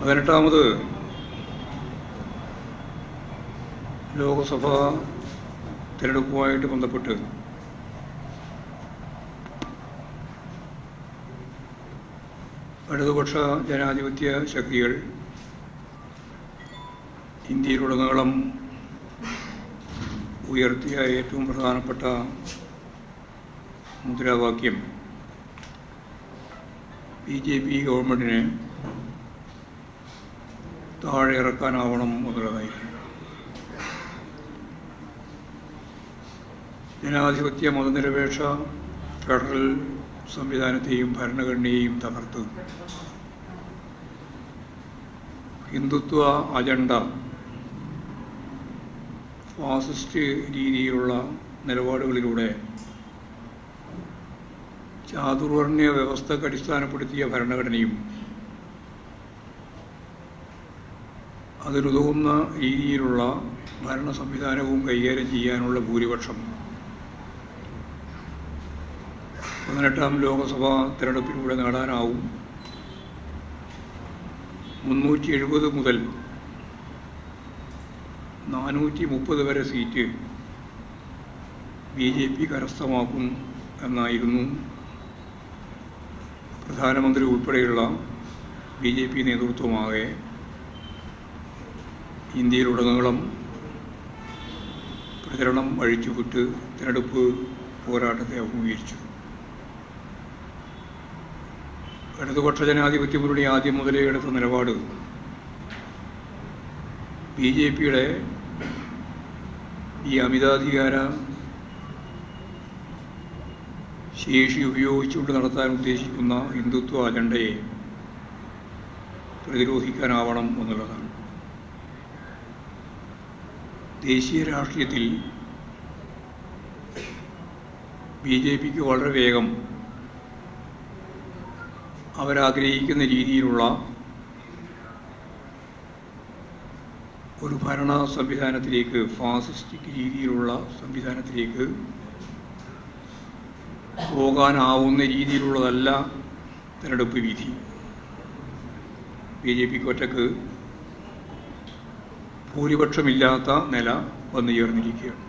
18ാമത് ലോകസഭാ തിരഞ്ഞെടുപ്പുമായിട്ട് ബന്ധപ്പെട്ട് ഇടതുപക്ഷ ജനാധിപത്യ ശക്തികൾ ഇന്ത്യയിലുടനീളം ഉയർത്തിയ ഏറ്റവും പ്രധാനപ്പെട്ട മുദ്രാവാക്യം BJP ഗവൺമെൻറ്റിനെ താഴെ ഇറക്കാനാവണം എന്നുള്ളതായിരുന്നു. ജനാധിപത്യ മതനിരപേക്ഷ ഫെഡറൽ സംവിധാനത്തെയും ഭരണഘടനയെയും തകർത്ത് ഹിന്ദുത്വ അജണ്ട, ഫാസിസ്റ്റ് രീതിയിലുള്ള നിലപാടുകളിലൂടെ ചാതുർവർണ്ണ വ്യവസ്ഥക്ക് അടിസ്ഥാനപ്പെടുത്തിയ ഭരണഘടനയും അതിലുതകുന്ന രീതിയിലുള്ള ഭരണ സംവിധാനവും കൈകാര്യം ചെയ്യാനുള്ള ഭൂരിപക്ഷം 18ാം ലോകസഭാ തിരഞ്ഞെടുപ്പിലൂടെ നേടാനാവും. 370 മുതൽ 430 വരെ സീറ്റ് BJP കരസ്ഥമാക്കും എന്നായിരുന്നു പ്രധാനമന്ത്രി ഉൾപ്പെടെയുള്ള BJP നേതൃത്വമാകെ ഇന്ത്യയിലുടനീളം പ്രചരണം അഴിച്ചുവിട്ട് തിരഞ്ഞെടുപ്പ് പോരാട്ടത്തെ അഭിമുഖീകരിച്ചു. ഇടതുപക്ഷ ജനാധിപത്യ മുന്നണി ആദ്യം മുതലേ എടുത്ത നിലപാട് BJPയുടെ ഈ അമിതാധികാര ശേഷി ഉപയോഗിച്ചുകൊണ്ട് നടത്താൻ ഉദ്ദേശിക്കുന്ന ഹിന്ദുത്വ അജണ്ടയെ പ്രതിരോധിക്കാനാവണം എന്നുള്ളതാണ്. ദേശീയ രാഷ്ട്രീയത്തിൽ BJPക്ക് വളരെ വേഗം അവരാഗ്രഹിക്കുന്ന രീതിയിലുള്ള ഒരു ഭരണ സംവിധാനത്തിലേക്ക്, ഫാസിസ്റ്റിക് രീതിയിലുള്ള സംവിധാനത്തിലേക്ക് പോകാനാവുന്ന രീതിയിലുള്ളതല്ല തിരഞ്ഞെടുപ്പ് വിധി. BJPക്ക് ഒറ്റക്ക് ഭൂരിപക്ഷമില്ലാത്ത നില വന്നു ചേർന്നിരിക്കുകയാണ്.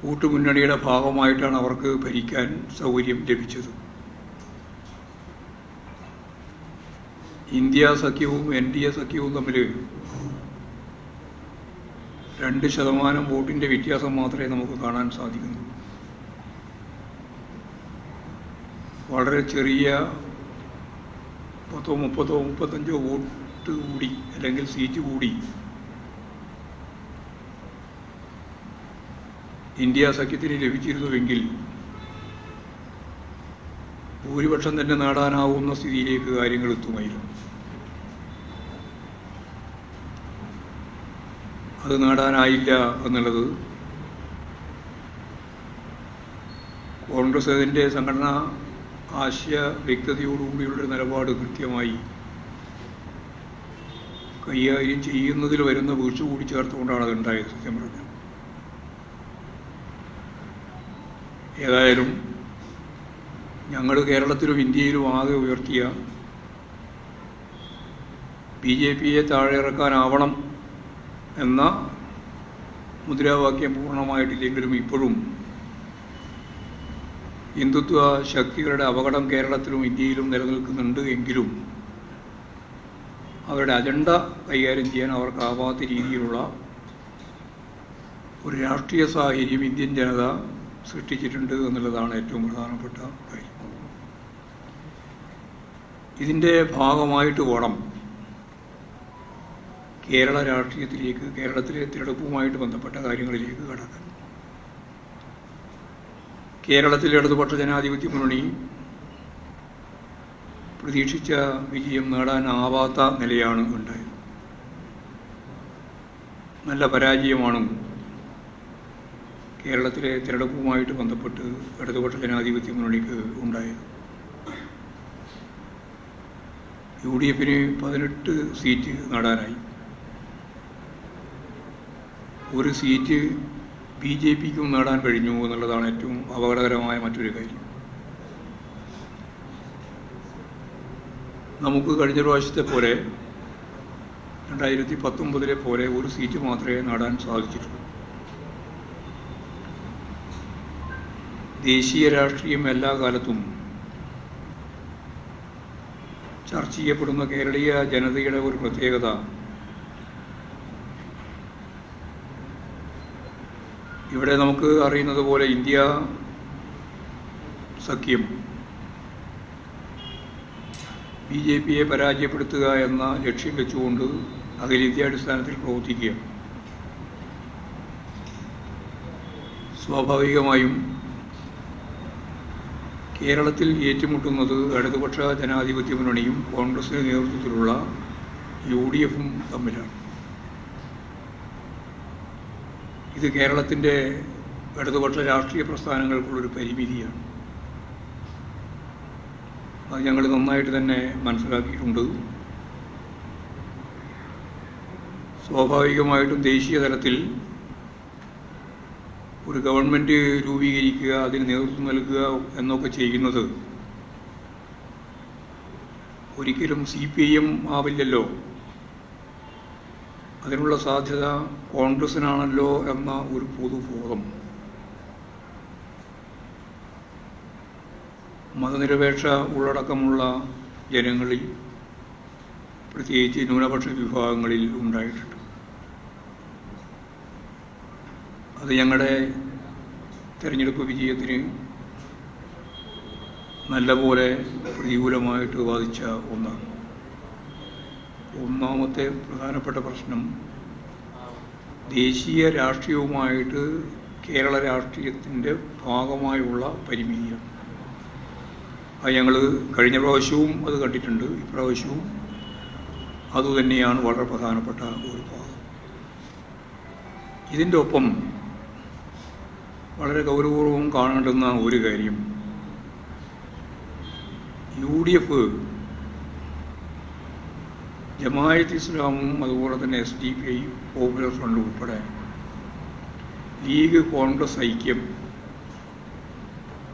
കൂട്ടുമുന്നണിയുടെ ഭാഗമായിട്ടാണ് അവർക്ക് ഭരിക്കാൻ സൗകര്യം ലഭിച്ചത്. ഇന്ത്യ സഖ്യവും NDA സഖ്യവും തമ്മിൽ 2% വോട്ടിൻ്റെ വ്യത്യാസം മാത്രമേ നമുക്ക് കാണാൻ സാധിക്കുന്നു. വളരെ ചെറിയ 10, 30, 35 വോട്ട് കൂടി അല്ലെങ്കിൽ സീറ്റ് കൂടി ഇന്ത്യ സഖ്യത്തിന് ലഭിച്ചിരുന്നുവെങ്കിൽ ഭൂരിപക്ഷം തന്നെ നേടാനാവുന്ന സ്ഥിതിയിലേക്ക് കാര്യങ്ങൾ എത്തുമായിരുന്നു. അത് നേടാനായില്ല എന്നുള്ളത് കോൺഗ്രസ് അതിൻ്റെ സംഘടനാ ആശയ വ്യക്തതയോടുകൂടിയുള്ള നിലപാട് കൃത്യമായി കൈകാര്യം ചെയ്യുന്നതിൽ വരുന്ന വീഴ്ച കൂടി ചേർത്തുകൊണ്ടാണ് അതുണ്ടായത്. സത്യം പറഞ്ഞാൽ ഏതായാലും ഞങ്ങൾ കേരളത്തിലും ഇന്ത്യയിലും ആകെ ഉയർത്തിയ BJPയെ താഴെ ഇറക്കാനാവണം എന്ന മുദ്രാവാക്യം പൂർണ്ണമായിട്ടില്ലെങ്കിലും ഇപ്പോഴും ഹിന്ദുത്വ ശക്തികളുടെ അപകടം കേരളത്തിലും ഇന്ത്യയിലും നിലനിൽക്കുന്നുണ്ട്. എങ്കിലും അവരുടെ അജണ്ട കൈകാര്യം ചെയ്യാൻ അവർക്കാവാത്ത രീതിയിലുള്ള ഒരു രാഷ്ട്രീയ സാഹചര്യം ഇന്ത്യൻ ജനത സൃഷ്ടിച്ചിട്ടുണ്ട് എന്നുള്ളതാണ് ഏറ്റവും പ്രധാനപ്പെട്ട കാര്യം. ഇതിൻ്റെ ഭാഗമായിട്ട് വേണം കേരള രാഷ്ട്രീയത്തിലേക്ക്, കേരളത്തിലെ തിരഞ്ഞെടുപ്പുമായിട്ട് ബന്ധപ്പെട്ട കാര്യങ്ങളിലേക്ക് കടക്കാൻ. കേരളത്തിലെ ഇടതുപക്ഷ ജനാധിപത്യ മുന്നണി പ്രതീക്ഷിച്ച വിജയം നേടാനാവാത്ത നിലയാണ് ഉണ്ടായത്. നല്ല പരാജയമാണ് കേരളത്തിലെ തിരഞ്ഞെടുപ്പുമായിട്ട് ബന്ധപ്പെട്ട് ഇടതുപക്ഷ ജനാധിപത്യ മുന്നണിക്ക് ഉണ്ടായത്. UDFന് 18 സീറ്റ് നേടാനായി. ഒരു സീറ്റ് BJPക്കും നേടാൻ കഴിഞ്ഞു എന്നുള്ളതാണ് ഏറ്റവും അപകടകരമായ മറ്റൊരു കാര്യം. നമുക്ക് കഴിഞ്ഞ പ്രാവശ്യത്തെ പോലെ 2019 പോലെ ഒരു സീറ്റ് മാത്രമേ നേടാൻ സാധിച്ചിട്ടുള്ളൂ. ദേശീയ രാഷ്ട്രീയം എല്ലാ കാലത്തും ചർച്ച ചെയ്യപ്പെടുന്ന കേരളീയ ജനതയുടെ ഒരു പ്രത്യേകത ഇവിടെ നമുക്ക് അറിയുന്നത് പോലെ ഇന്ത്യ സഖ്യം BJPയെ പരാജയപ്പെടുത്തുക എന്ന ലക്ഷ്യം വെച്ചുകൊണ്ട് അഖിലേന്ത്യാടിസ്ഥാനത്തിൽ പ്രവർത്തിക്കുക. സ്വാഭാവികമായും കേരളത്തിൽ ഏറ്റുമുട്ടുന്നത് ഇടതുപക്ഷ ജനാധിപത്യ മുന്നണിയും കോൺഗ്രസിന്റെ നേതൃത്വത്തിലുള്ള UDFും തമ്മിലാണ്. ഇത് കേരളത്തിൻ്റെ ഇടതുപക്ഷ രാഷ്ട്രീയ പ്രസ്ഥാനങ്ങൾക്കുള്ളൊരു പരിമിതിയാണ്. അത് ഞങ്ങൾ നന്നായിട്ട് തന്നെ മനസ്സിലാക്കിയിട്ടുണ്ട്. സ്വാഭാവികമായിട്ടും ദേശീയ തലത്തിൽ ഒരു ഗവൺമെൻറ് രൂപീകരിക്കുക, അതിന് നേതൃത്വം നൽകുക എന്നൊക്കെ ചെയ്യുന്നത് ഒരിക്കലും CPIM ആവില്ലല്ലോ. അതിനുള്ള സാധ്യത കോൺഗ്രസിനാണല്ലോ എന്ന ഒരു പൊതുബോധം മതനിരപേക്ഷ ഉള്ളടക്കമുള്ള ജനങ്ങളിൽ, പ്രത്യേകിച്ച് ന്യൂനപക്ഷ വിഭാഗങ്ങളിൽ ഉണ്ടായിട്ടുണ്ട്. അത് ഞങ്ങളുടെ തെരഞ്ഞെടുപ്പ് വിജയത്തിന് നല്ലപോലെ പ്രതികൂലമായിട്ട് ബാധിച്ച ഒന്നാണ്. ഒന്നാമത്തെ പ്രധാനപ്പെട്ട പ്രശ്നം ദേശീയ രാഷ്ട്രീയവുമായിട്ട് കേരള രാഷ്ട്രീയത്തിൻ്റെ ഭാഗമായുള്ള പരിമിതിയാണ്. അത് ഞങ്ങൾ കഴിഞ്ഞ പ്രാവശ്യവും അത് കണ്ടിട്ടുണ്ട്, ഇപ്രാവശ്യവും അതുതന്നെയാണ് വളരെ പ്രധാനപ്പെട്ട ഒരു ഭാഗം. ഇതിൻ്റെ ഒപ്പം വളരെ ഗൗരവപൂർവം കാണേണ്ടുന്ന ഒരു കാര്യം, UDF ജമാഅത്ത് ഇസ്ലാമും അതുപോലെ തന്നെ SDP, പോപ്പുലർ ഫ്രണ്ട് ഉൾപ്പെടെ ലീഗ്, കോൺഗ്രസ് ഐക്യം.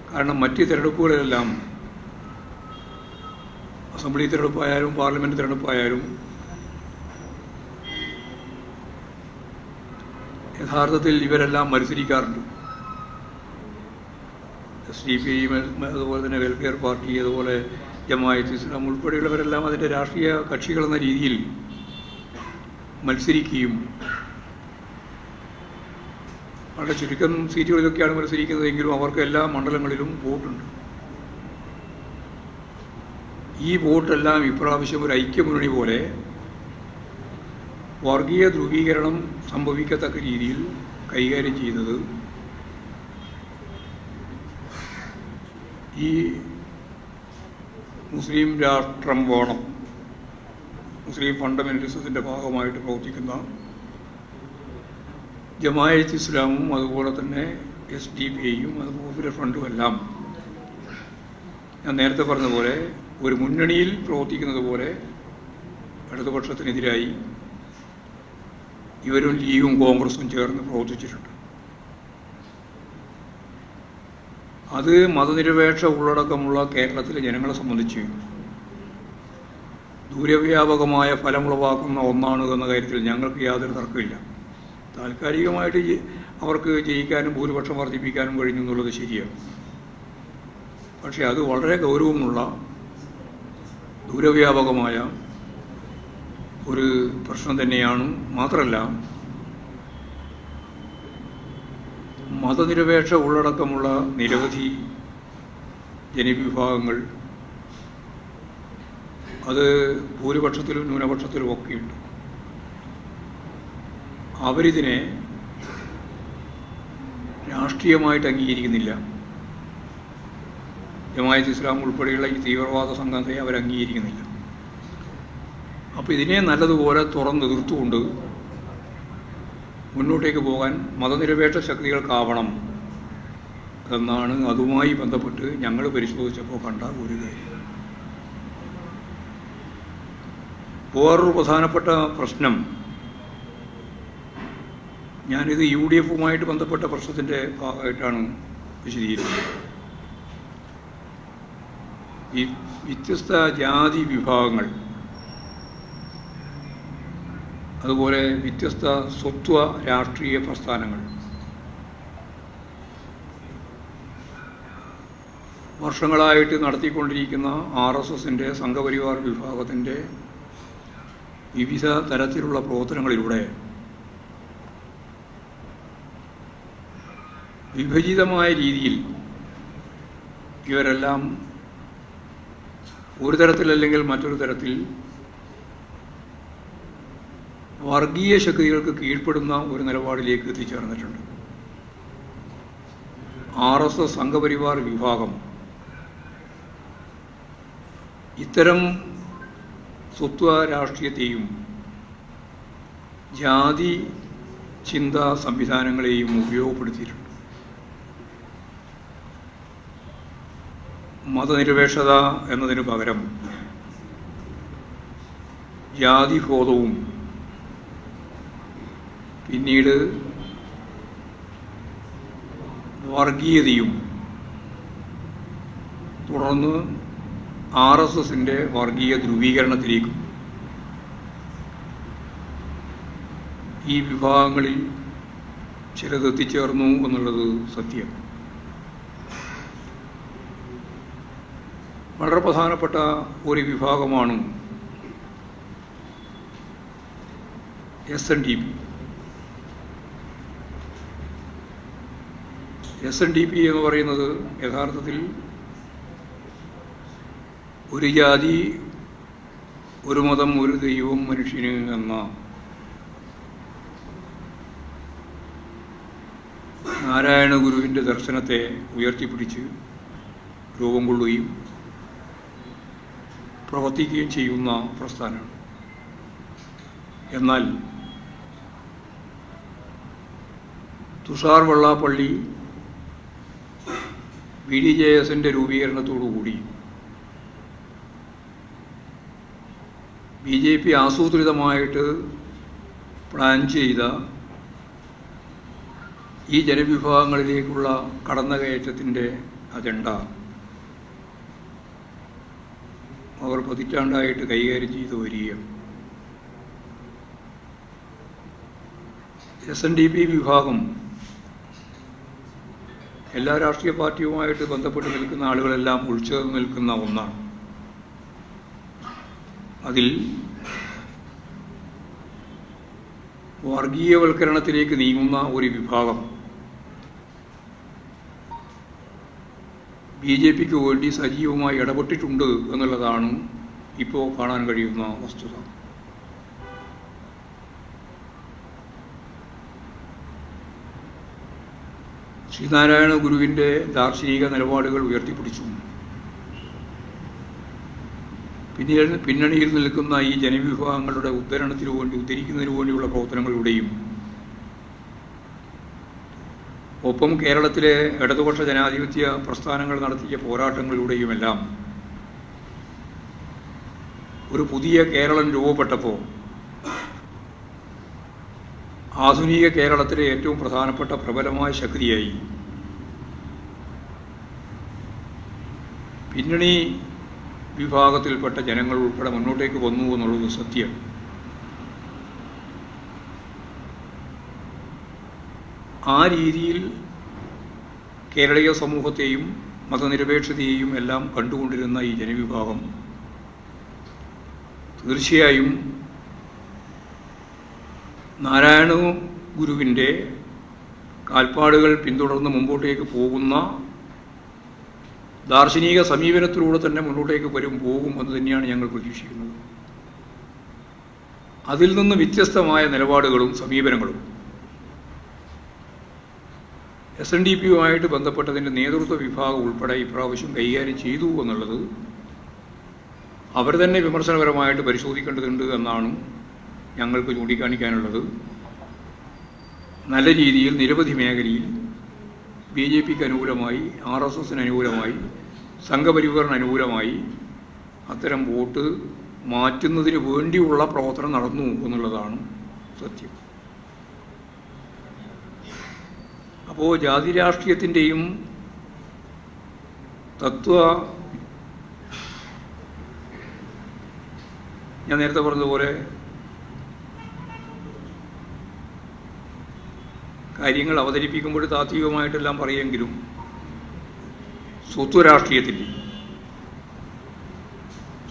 കാരണം മറ്റ് തിരഞ്ഞെടുപ്പുകളിലെല്ലാം അസംബ്ലി തിരഞ്ഞെടുപ്പായാലും പാർലമെൻറ്റ് തിരഞ്ഞെടുപ്പായാലും യഥാർത്ഥത്തിൽ ഇവരെല്ലാം മത്സരിക്കാറുണ്ട്. SDP, അതുപോലെ തന്നെ വെൽഫെയർ പാർട്ടി, അതുപോലെ ജമാഅത്ത് ഇസ്ലാം ഉൾപ്പെടെയുള്ളവരെല്ലാം അതിൻ്റെ രാഷ്ട്രീയ കക്ഷികളെന്ന രീതിയിൽ മത്സരിക്കുകയും വളരെ ചുരുക്കം സീറ്റുകളിലൊക്കെയാണ് മത്സരിക്കുന്നതെങ്കിലും അവർക്ക് എല്ലാ മണ്ഡലങ്ങളിലും വോട്ടുണ്ട്. ഈ വോട്ടെല്ലാം ഇപ്രാവശ്യം ഒരു ഐക്യമുന്നണി പോലെ വർഗീയ ധ്രുവീകരണം സംഭവിക്കത്തക്ക രീതിയിൽ കൈകാര്യം ചെയ്യുന്നത് ഈ മുസ്ലിം രാഷ്ട്രം വേണം, മുസ്ലിം ഫണ്ടമെന്റലിസത്തിൻ്റെ ഭാഗമായിട്ട് പ്രവർത്തിക്കുന്ന ജമാഅത്ത് ഇസ്ലാമും അതുപോലെ തന്നെ SDP-യും അത് പോപ്പുലർ ഫ്രണ്ടുമെല്ലാം ഞാൻ നേരത്തെ പറഞ്ഞതുപോലെ ഒരു മുന്നണിയിൽ പ്രവർത്തിക്കുന്നത് പോലെ ഇടതുപക്ഷത്തിനെതിരായി ഇവരും ലീഗും കോൺഗ്രസും ചേർന്ന് പ്രവർത്തിച്ചിട്ടുണ്ട്. അത് മതനിരപേക്ഷ ഉള്ളടക്കമുള്ള കേരളത്തിലെ ജനങ്ങളെ സംബന്ധിച്ച് ദൂരവ്യാപകമായ ഫലമുളവാക്കുന്ന ഒന്നാണ് എന്ന കാര്യത്തിൽ ഞങ്ങൾക്ക് യാതൊരു തർക്കമില്ല. താൽക്കാലികമായിട്ട് അവർക്ക് ജയിക്കാനും ഭൂരിപക്ഷം വർദ്ധിപ്പിക്കാനും കഴിഞ്ഞു എന്നുള്ളത് ശരിയാണ്. പക്ഷേ അത് വളരെ ഗൗരവമുള്ള ദൂരവ്യാപകമായ ഒരു പ്രശ്നം തന്നെയാണ്. മാത്രമല്ല മതനിരപേക്ഷ ഉള്ളടക്കമുള്ള നിരവധി ജനവിഭാഗങ്ങൾ, അത് ഭൂരിപക്ഷത്തിലും ന്യൂനപക്ഷത്തിലും ഒക്കെയുണ്ട്. അവരിതിനെ രാഷ്ട്രീയമായിട്ട് അംഗീകരിക്കുന്നില്ല. ജമാഅത്ത് ഇസ്ലാം ഉൾപ്പെടെയുള്ള ഈ തീവ്രവാദ സംഘത്തെ അവർ അംഗീകരിക്കുന്നില്ല. അപ്പോൾ ഇതിനെ നല്ലതുപോലെ തുറന്നെതിർത്തുകൊണ്ട് മുന്നോട്ടേക്ക് പോകാൻ മതനിരപേക്ഷ ശക്തികൾക്കാവണം എന്നാണ് അതുമായി ബന്ധപ്പെട്ട് ഞങ്ങൾ പരിശോധിച്ചപ്പോൾ കണ്ട ഒരു കാര്യം. വേറൊരു പ്രധാനപ്പെട്ട പ്രശ്നം, ഞാനിത് UDFുമായിട്ട് ബന്ധപ്പെട്ട പ്രശ്നത്തിൻ്റെ ഭാഗമായിട്ടാണ് വിശദീകരിക്കുന്നത്. ഈ വ്യത്യസ്ത ജാതി വിഭാഗങ്ങൾ, അതുപോലെ വ്യത്യസ്ത സ്വത്വ രാഷ്ട്രീയ പ്രസ്ഥാനങ്ങൾ വർഷങ്ങളായിട്ട് നടത്തിക്കൊണ്ടിരിക്കുന്ന RSSൻ്റെ സംഘപരിവാർ വിഭാഗത്തിൻ്റെ വിവിധ തരത്തിലുള്ള പ്രവർത്തനങ്ങളിലൂടെ വിഭജിതമായ രീതിയിൽ ഇവരെല്ലാം ഒരു തരത്തിലല്ലെങ്കിൽ മറ്റൊരു തരത്തിൽ വർഗീയ ശക്തികൾക്ക് കീഴ്പ്പെടുന്ന ഒരു നിലപാടിലേക്ക് എത്തിച്ചേർന്നിട്ടുണ്ട്. RSS സംഘപരിവാർ വിഭാഗം ഇത്തരം സ്വത്വ രാഷ്ട്രീയത്തെയും ജാതി ചിന്താ സംവിധാനങ്ങളെയും ഉപയോഗപ്പെടുത്തിയിട്ടുണ്ട്. മതനിരപേക്ഷത എന്നതിനു പകരം ജാതിബോധവും പിന്നീട് വർഗീയതയും തുടർന്ന് RSSൻ്റെ വർഗീയ ധ്രുവീകരണത്തിലേക്കും ഈ വിഭാഗങ്ങളിൽ ചിലത് എത്തിച്ചേർന്നു എന്നുള്ളത് സത്യം. വളരെ പ്രധാനപ്പെട്ട ഒരു വിഭാഗമാണ് SNDP. SNDP എന്ന് പറയുന്നത് യഥാർത്ഥത്തിൽ ഒരു ജാതി, ഒരു മതം, ഒരു ദൈവം, മനുഷ്യന് എന്ന നാരായണ ഗുരുവിൻ്റെ ദർശനത്തെ ഉയർത്തിപ്പിടിച്ച് രൂപം കൊള്ളുകയും പ്രവർത്തിക്കുകയും ചെയ്യുന്ന പ്രസ്ഥാനമാണ്. എന്നാൽ തുഷാർ വെള്ളാപ്പള്ളി BDJSൻ്റെ രൂപീകരണത്തോടുകൂടി BJP ആസൂത്രിതമായിട്ട് പ്ലാൻ ചെയ്ത ഈ ജനവിഭാഗങ്ങളിലേക്കുള്ള കടന്നുകയറ്റത്തിൻ്റെ അജണ്ട അവർ പതിറ്റാണ്ടായിട്ട് കൈകാര്യം ചെയ്തു വരികയാണ്. SNDP വിഭാഗം എല്ലാ രാഷ്ട്രീയ പാർട്ടിയുമായിട്ട് ബന്ധപ്പെട്ട് നിൽക്കുന്ന ആളുകളെല്ലാം ഉൾച്ചേർന്ന് നിൽക്കുന്ന ഒന്നാണ്. അതിൽ വർഗീയവൽക്കരണത്തിലേക്ക് നീങ്ങുന്ന ഒരു വിഭാഗം BJPക്ക് വേണ്ടി സജീവമായി ഇടപെട്ടിട്ടുണ്ട് എന്നുള്ളതാണ് ഇപ്പോൾ കാണാൻ കഴിയുന്ന വസ്തുത. ശ്രീനാരായണ ഗുരുവിൻ്റെ ദാർശനിക നിലപാടുകൾ ഉയർത്തിപ്പിടിച്ചു പിന്നണിയിൽ നിൽക്കുന്ന ഈ ജനവിഭാഗങ്ങളുടെ ഉദ്ധരിക്കുന്നതിനു വേണ്ടിയുള്ള പ്രവർത്തനങ്ങളിലൂടെയും ഒപ്പം കേരളത്തിലെ ഇടതുപക്ഷ ജനാധിപത്യ പ്രസ്ഥാനങ്ങൾ നടത്തിയ പോരാട്ടങ്ങളിലൂടെയുമെല്ലാം ഒരു പുതിയ കേരളം രൂപപ്പെട്ടപ്പോൾ ആധുനിക കേരളത്തിലെ ഏറ്റവും പ്രധാനപ്പെട്ട പ്രബലമായ ശക്തിയായി പിന്നണി വിഭാഗത്തിൽപ്പെട്ട ജനങ്ങൾ ഉൾപ്പെടെ മുന്നോട്ടേക്ക് വന്നു എന്നുള്ളത് സത്യം. ആ രീതിയിൽ കേരളീയ സമൂഹത്തെയും മതനിരപേക്ഷതയെയും എല്ലാം കണ്ടുകൊണ്ടിരുന്ന ഈ ജനവിഭാഗം തീർച്ചയായും നാരായണ ഗുരുവിൻ്റെ കാൽപ്പാടുകൾ പിന്തുടർന്ന് മുമ്പോട്ടേക്ക് പോകുന്ന ദാർശനിക സമീപനത്തിലൂടെ തന്നെ മുന്നോട്ടേക്ക് പോകും എന്ന് തന്നെയാണ് ഞങ്ങൾ പ്രതീക്ഷിക്കുന്നത്. അതിൽ നിന്ന് വ്യത്യസ്തമായ നിലപാടുകളും സമീപനങ്ങളും SNDPയുമായിട്ട് ബന്ധപ്പെട്ടതിൻ്റെ നേതൃത്വ വിഭാഗം ഉൾപ്പെടെ ഇപ്രാവശ്യം കൈകാര്യം ചെയ്തു എന്നുള്ളത് അവർ തന്നെ വിമർശനപരമായിട്ട് പരിശോധിക്കേണ്ടതുണ്ട് എന്നാണ് ഞങ്ങൾക്ക് ചൂണ്ടിക്കാണിക്കാനുള്ളത്. നല്ല രീതിയിൽ നിരവധി മേഖലയിൽ BJPക്ക് അനുകൂലമായി, RSSന് അനുകൂലമായി, സംഘപരിവാറിന് അനുകൂലമായി അത്തരം വോട്ട് മാറ്റുന്നതിന് വേണ്ടിയുള്ള പ്രവർത്തനം നടന്നു എന്നുള്ളതാണ് സത്യം. അപ്പോൾ ജാതി രാഷ്ട്രീയത്തിൻ്റെയും തത്വ ഞാൻ നേരത്തെ പറഞ്ഞതുപോലെ കാര്യങ്ങൾ അവതരിപ്പിക്കുമ്പോൾ താത്വികമായിട്ടെല്ലാം പറയുമെങ്കിലും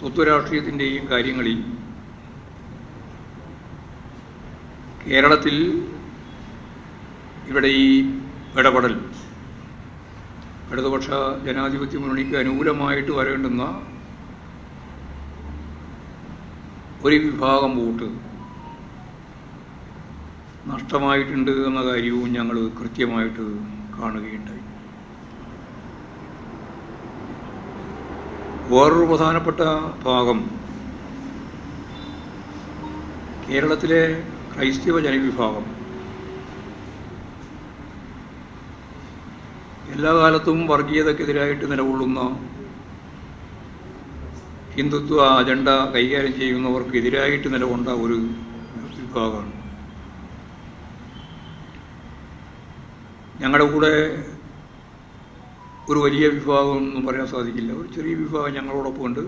സ്വത്വരാഷ്ട്രീയത്തിൻ്റെയും കാര്യങ്ങളിൽ കേരളത്തിൽ ഇവിടെ ഈ ഇടപെടൽ ഇടതുപക്ഷ ജനാധിപത്യ മുന്നണിക്ക് അനുകൂലമായിട്ട് വരേണ്ടുന്ന ഒരു വിഭാഗം വോട്ട് നഷ്ടമായിട്ടുണ്ട് എന്ന കാര്യവും ഞങ്ങൾ കൃത്യമായിട്ട് കാണുകയുണ്ടായി. വേറൊരു പ്രധാനപ്പെട്ട ഭാഗം കേരളത്തിലെ ക്രൈസ്തവ ജനവിഭാഗം എല്ലാ കാലത്തും വർഗീയതക്കെതിരായിട്ട് നിലകൊള്ളുന്ന ഹിന്ദുത്വ അജണ്ട കൈകാര്യം ചെയ്യുന്നവർക്കെതിരായിട്ട് നിലകൊണ്ട ഒരു വിഭാഗമാണ്. ഞങ്ങളുടെ കൂടെ ഒരു വലിയ വിഭാഗം ഒന്നും പറയാൻ സാധിക്കില്ല, ഒരു ചെറിയ വിഭാഗം ഞങ്ങളോടൊപ്പം ഉണ്ട്,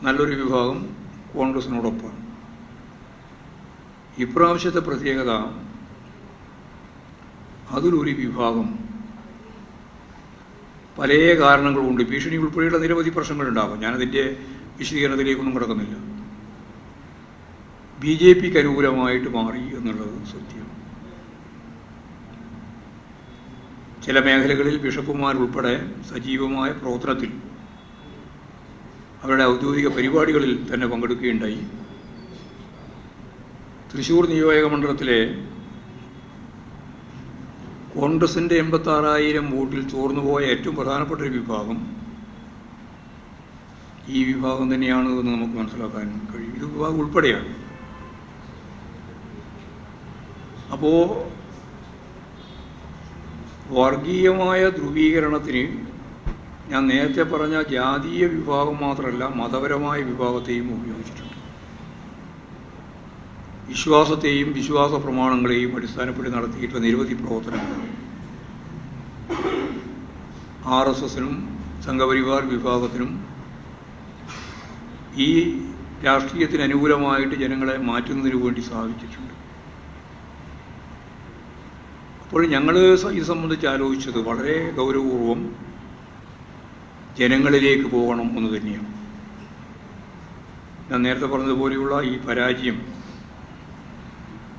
നല്ലൊരു വിഭാഗം കോൺഗ്രസിനോടൊപ്പമാണ്. ഇപ്രാവശ്യത്തെ പ്രത്യേകത അതിലൊരു വിഭാഗം പല കാരണങ്ങളുണ്ട്, ഭീഷണി ഉൾപ്പെടെയുള്ള നിരവധി പ്രശ്നങ്ങളുണ്ടാകും, ഞാനതിൻ്റെ വിശദീകരണത്തിലേക്കൊന്നും കിടക്കുന്നില്ല. BJPക്ക് അനുകൂലമായിട്ട് മാറി എന്നുള്ളത് സത്യം. ചില മേഖലകളിൽ ബിഷപ്പുമാരുൾപ്പെടെ സജീവമായ പ്രവർത്തനത്തിൽ അവരുടെ ഔദ്യോഗിക പരിപാടികളിൽ തന്നെ പങ്കെടുക്കുകയുണ്ടായി. തൃശ്ശൂർ നിയോജക മണ്ഡലത്തിലെ കോൺഗ്രസിൻ്റെ 86,000 വോട്ടിൽ ചോർന്നുപോയ ഏറ്റവും പ്രധാനപ്പെട്ട ഒരു വിഭാഗം ഈ വിഭാഗം തന്നെയാണ് എന്ന് നമുക്ക് മനസ്സിലാക്കാൻ കഴിയും. ഇത് വിഭാഗം ഉൾപ്പെടെയാണ്. അപ്പോൾ വർഗീയമായ ധ്രുവീകരണത്തിന് ഞാൻ നേരത്തെ പറഞ്ഞ ജാതീയ വിഭാഗം മാത്രമല്ല മതപരമായ വിഭാഗത്തെയും ഉപയോഗിച്ചിട്ടുണ്ട്. വിശ്വാസത്തെയും വിശ്വാസ പ്രമാണങ്ങളെയും അടിസ്ഥാനപ്പെടുത്തി നടത്തിയിട്ടുള്ള നിരവധി പ്രവർത്തനങ്ങൾ RSSനും സംഘപരിവാർ വിഭാഗത്തിനും ഈ രാഷ്ട്രീയത്തിന് അനുകൂലമായിട്ട് ജനങ്ങളെ മാറ്റുന്നതിന് വേണ്ടി സാധിച്ചിട്ടുണ്ട്. അപ്പോൾ ഞങ്ങൾ ഇത് സംബന്ധിച്ച് ആലോചിച്ചത് വളരെ ഗൗരവപൂർവം ജനങ്ങളിലേക്ക് പോകണം എന്ന് തന്നെയാണ്. ഞാൻ നേരത്തെ പറഞ്ഞതുപോലെയുള്ള ഈ പരാജയം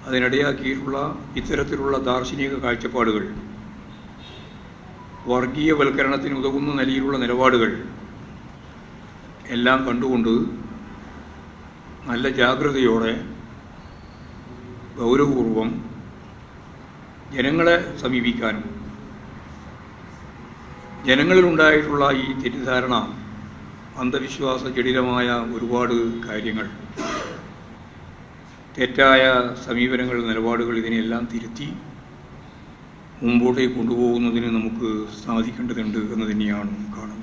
അതിനിടയാക്കിയിട്ടുള്ള ഇത്തരത്തിലുള്ള ദാർശനിക കാഴ്ചപ്പാടുകൾ, വർഗീയവൽക്കരണത്തിന് ഉതകുന്ന നിലയിലുള്ള നിലപാടുകൾ എല്ലാം കണ്ടുകൊണ്ട് നല്ല ജാഗ്രതയോടെ ഗൗരവപൂർവം ജനങ്ങളെ സമീപിക്കാനും ജനങ്ങളിലുണ്ടായിട്ടുള്ള ഈ തെറ്റിദ്ധാരണ, അന്ധവിശ്വാസ ജടിലമായ ഒരുപാട് കാര്യങ്ങൾ, തെറ്റായ സമീപനങ്ങൾ, നിലപാടുകൾ, ഇതിനെല്ലാം തിരുത്തി മുമ്പോട്ടേക്ക് കൊണ്ടുപോകുന്നതിന് നമുക്ക് സാധിക്കേണ്ടതുണ്ട് എന്ന് തന്നെയാണ് കാണുന്നത്.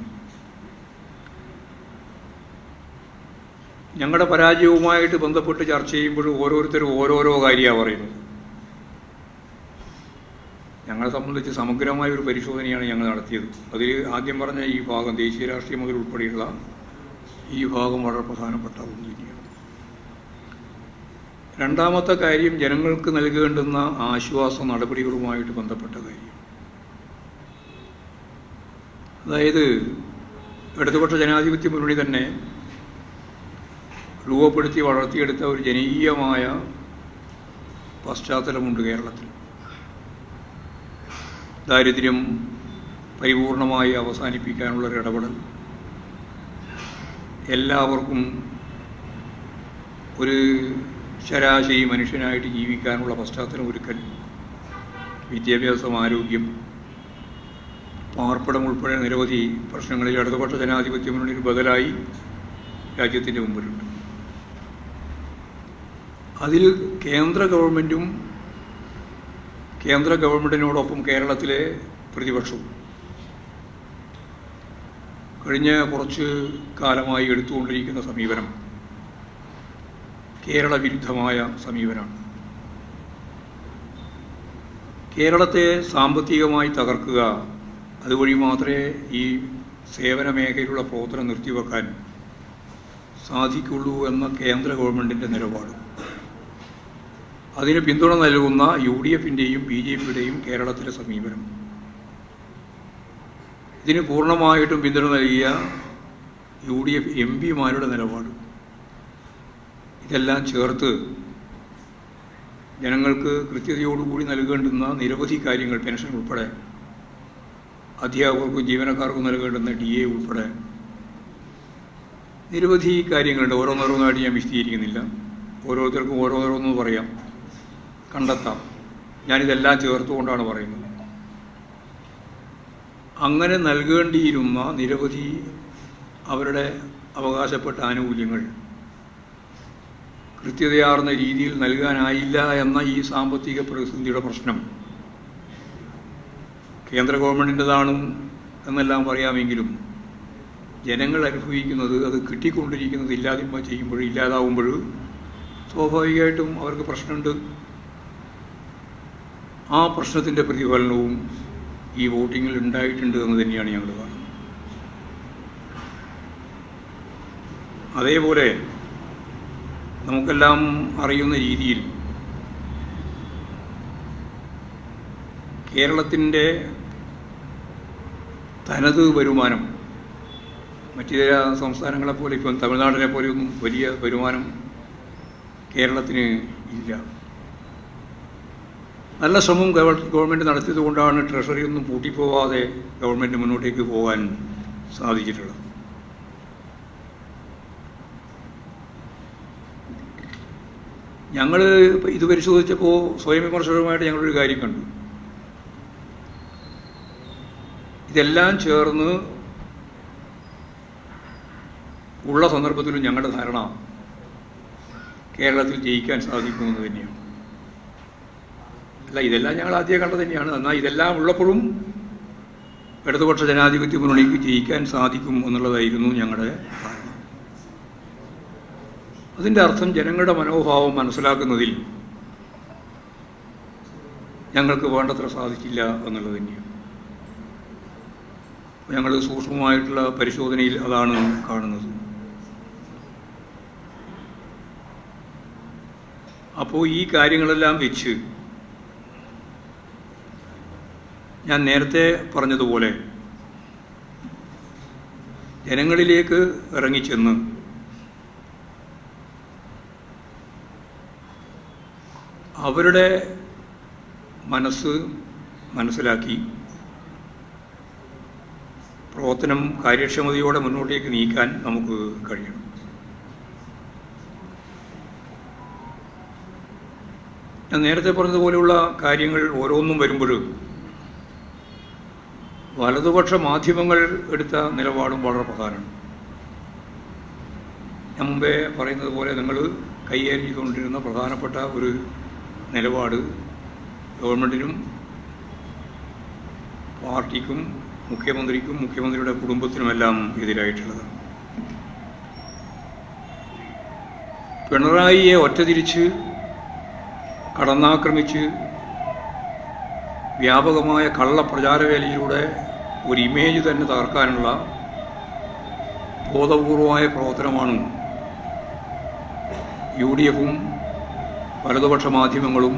ഞങ്ങളുടെ പരാജയവുമായിട്ട് ബന്ധപ്പെട്ട് ചർച്ച ചെയ്യുമ്പോൾ ഓരോരുത്തരും ഓരോരോ കാര്യമാണ് പറയുന്നത്. ഞങ്ങളെ സംബന്ധിച്ച് സമഗ്രമായ ഒരു പരിശോധനയാണ് ഞങ്ങൾ നടത്തിയത്. അതിൽ ആദ്യം പറഞ്ഞ ഈ ഭാഗം, ദേശീയ രാഷ്ട്രീയ മുതൽ ഉൾപ്പെടെയുള്ള ഈ ഭാഗം വളരെ പ്രധാനപ്പെട്ട ഒന്ന് തന്നെയാണ്. രണ്ടാമത്തെ കാര്യം ജനങ്ങൾക്ക് നൽകേണ്ടുന്ന ആശ്വാസ നടപടികളുമായിട്ട് ബന്ധപ്പെട്ട കാര്യം. അതായത് ഇടതുപക്ഷ ജനാധിപത്യ മുന്നണി തന്നെ രൂപപ്പെടുത്തി വളർത്തിയെടുത്ത ഒരു ജനകീയമായ പശ്ചാത്തലമുണ്ട് കേരളത്തിൽ. ദാരിദ്ര്യം പരിപൂർണമായി അവസാനിപ്പിക്കാനുള്ളൊരു ഇടപെടൽ, എല്ലാവർക്കും ഒരു ശരാശരി മനുഷ്യനായിട്ട് ജീവിക്കാനുള്ള പശ്ചാത്തലം ഒരുക്കൽ, വിദ്യാഭ്യാസം, ആരോഗ്യം, പാർപ്പിടം ഉൾപ്പെടെ നിരവധി പ്രശ്നങ്ങളിൽ ഇടതുപക്ഷ ജനാധിപത്യ മുന്നണിക്ക് ബദലായി രാജ്യത്തിൻ്റെ മുമ്പിലുണ്ട്. അതിൽ കേന്ദ്ര ഗവൺമെൻറ്റിനോടൊപ്പം കേരളത്തിലെ പ്രതിപക്ഷവും കഴിഞ്ഞ കുറച്ച് കാലമായി എടുത്തുകൊണ്ടിരിക്കുന്ന സമീപനം കേരള വിരുദ്ധമായ സമീപനമാണ്. കേരളത്തെ സാമ്പത്തികമായി തകർക്കുക, അതുവഴി മാത്രമേ ഈ സേവന മേഖലയിലുള്ള പ്രവർത്തനം നിർത്തിവെക്കാൻ സാധിക്കുള്ളൂ എന്ന കേന്ദ്ര ഗവൺമെൻറ്റിൻ്റെ നിലപാട്, അതിന് പിന്തുണ നൽകുന്ന UDFൻ്റെയും BJPയുടെയും കേരളത്തിലെ സമീപനം, ഇതിന് പൂർണ്ണമായിട്ടും പിന്തുണ നൽകിയ UDF MPമാരുടെ നിലപാട്, ഇതെല്ലാം ചേർത്ത് ജനങ്ങൾക്ക് കൃത്യതയോടുകൂടി നൽകേണ്ടുന്ന നിരവധി കാര്യങ്ങൾ, പെൻഷൻ ഉൾപ്പെടെ, അധ്യാപകർക്കും ജീവനക്കാർക്കും നൽകേണ്ടുന്ന DA ഉൾപ്പെടെ നിരവധി കാര്യങ്ങളുണ്ട്. ഓരോന്നോരോന്നായിട്ട് ഞാൻ വിശദീകരിക്കുന്നില്ല, ഓരോരുത്തർക്കും ഓരോന്നോരോന്ന് പറയാം, കണ്ടെത്താം. ഞാനിതെല്ലാം ചേർത്തുകൊണ്ടാണ് പറയുന്നത്. അങ്ങനെ നൽകേണ്ടിയിരുന്ന നിരവധി അവരുടെ അവകാശപ്പെട്ട ആനുകൂല്യങ്ങൾ കൃത്യതയാർന്ന രീതിയിൽ നൽകാനായില്ല എന്ന ഈ സാമ്പത്തിക പ്രതിസന്ധിയുടെ പ്രശ്നം കേന്ദ്ര ഗവൺമെൻറ്റിൻ്റെതാണ് എന്നെല്ലാം പറയാമെങ്കിലും ജനങ്ങൾ അനുഭവിക്കുന്നത്, അത് കിട്ടിക്കൊണ്ടിരിക്കുന്നത് ഇല്ലാതാവുമ്പോൾ സ്വാഭാവികമായിട്ടും അവർക്ക് പ്രശ്നമുണ്ട്. ആ പ്രശ്നത്തിൻ്റെ പ്രതിഫലനവും ഈ വോട്ടിങ്ങിൽ ഉണ്ടായിട്ടുണ്ട് എന്ന് തന്നെയാണ് ഞങ്ങൾ കാണുന്നത്. അതേപോലെ നമുക്കെല്ലാം അറിയുന്ന രീതിയിൽ കേരളത്തിൻ്റെ തനത് വരുമാനം മറ്റു ചില സംസ്ഥാനങ്ങളെപ്പോലെ, ഇപ്പം തമിഴ്നാടിനെ പോലെയൊന്നും വലിയ വരുമാനം കേരളത്തിന് ഇല്ല. നല്ല ശ്രമം ഗവൺമെൻറ് നടത്തിയതുകൊണ്ടാണ് ട്രഷറി ഒന്നും പൂട്ടിപ്പോവാതെ ഗവൺമെൻറ് മുന്നോട്ടേക്ക് പോകാൻ സാധിച്ചിട്ടുള്ളത്. ഞങ്ങൾ ഇത് പരിശോധിച്ചപ്പോൾ സ്വയം വിമർശകരുമായിട്ട് ഞങ്ങളൊരു കാര്യം കണ്ടു. ഇതെല്ലാം ചേർന്ന് ഉള്ള സന്ദർഭത്തിലും ഞങ്ങളുടെ ധാരണ കേരളത്തിൽ ജയിക്കാൻ സാധിക്കുമെന്ന് തന്നെയാണ്. അല്ല, ഇതെല്ലാം ഞങ്ങൾ ആദ്യം കണ്ടത് തന്നെയാണ്. എന്നാൽ ഇതെല്ലാം ഉള്ളപ്പോഴും ഇടതുപക്ഷ ജനാധിപത്യ മുന്നണിക്ക് ജയിക്കാൻ സാധിക്കും എന്നുള്ളതായിരുന്നു ഞങ്ങളുടെ ധാരണ. അതിൻ്റെ അർത്ഥം ജനങ്ങളുടെ മനോഭാവം മനസ്സിലാക്കുന്നതിൽ ഞങ്ങൾക്ക് വേണ്ടത്ര സാധിച്ചില്ല എന്നുള്ളത് തന്നെയാണ്. ഞങ്ങൾ സൂക്ഷ്മമായിട്ടുള്ള പരിശോധനയിൽ അതാണ് കാണുന്നത്. അപ്പോൾ ഈ കാര്യങ്ങളെല്ലാം വെച്ച് ഞാൻ നേരത്തെ പറഞ്ഞതുപോലെ ജനങ്ങളിലേക്ക് ഇറങ്ങിച്ചെന്ന് അവരുടെ മനസ്സ് മനസ്സിലാക്കി പ്രവർത്തനം കാര്യക്ഷമതയോടെ മുന്നോട്ടേക്ക് നീക്കാൻ നമുക്ക് കഴിയണം. ഞാൻ നേരത്തെ പറഞ്ഞതുപോലെയുള്ള കാര്യങ്ങൾ ഓരോന്നും വരുമ്പോൾ വലതുപക്ഷ മാധ്യമങ്ങൾ എടുത്ത നിലപാടും വളരെ പ്രധാനമാണ്. ഞാൻ മുമ്പേ പറയുന്നത് പോലെ നിങ്ങൾ കൈകാര്യം ചെയ്തുകൊണ്ടിരുന്ന പ്രധാനപ്പെട്ട ഒരു നിലപാട് ഗവൺമെൻറ്റിനും പാർട്ടിക്കും മുഖ്യമന്ത്രിക്കും മുഖ്യമന്ത്രിയുടെ കുടുംബത്തിനുമെല്ലാം എതിരായിട്ടുള്ളത്. പിണറായിയെ ഒറ്റതിരിച്ച് കടന്നാക്രമിച്ച് വ്യാപകമായ കള്ളപ്രചാരവേലയിലൂടെ ഒരു ഇമേജ് തന്നെ തകർക്കാനുള്ള ബോധപൂർവമായ പ്രവർത്തനമാണ് UDFും വലതുപക്ഷ മാധ്യമങ്ങളും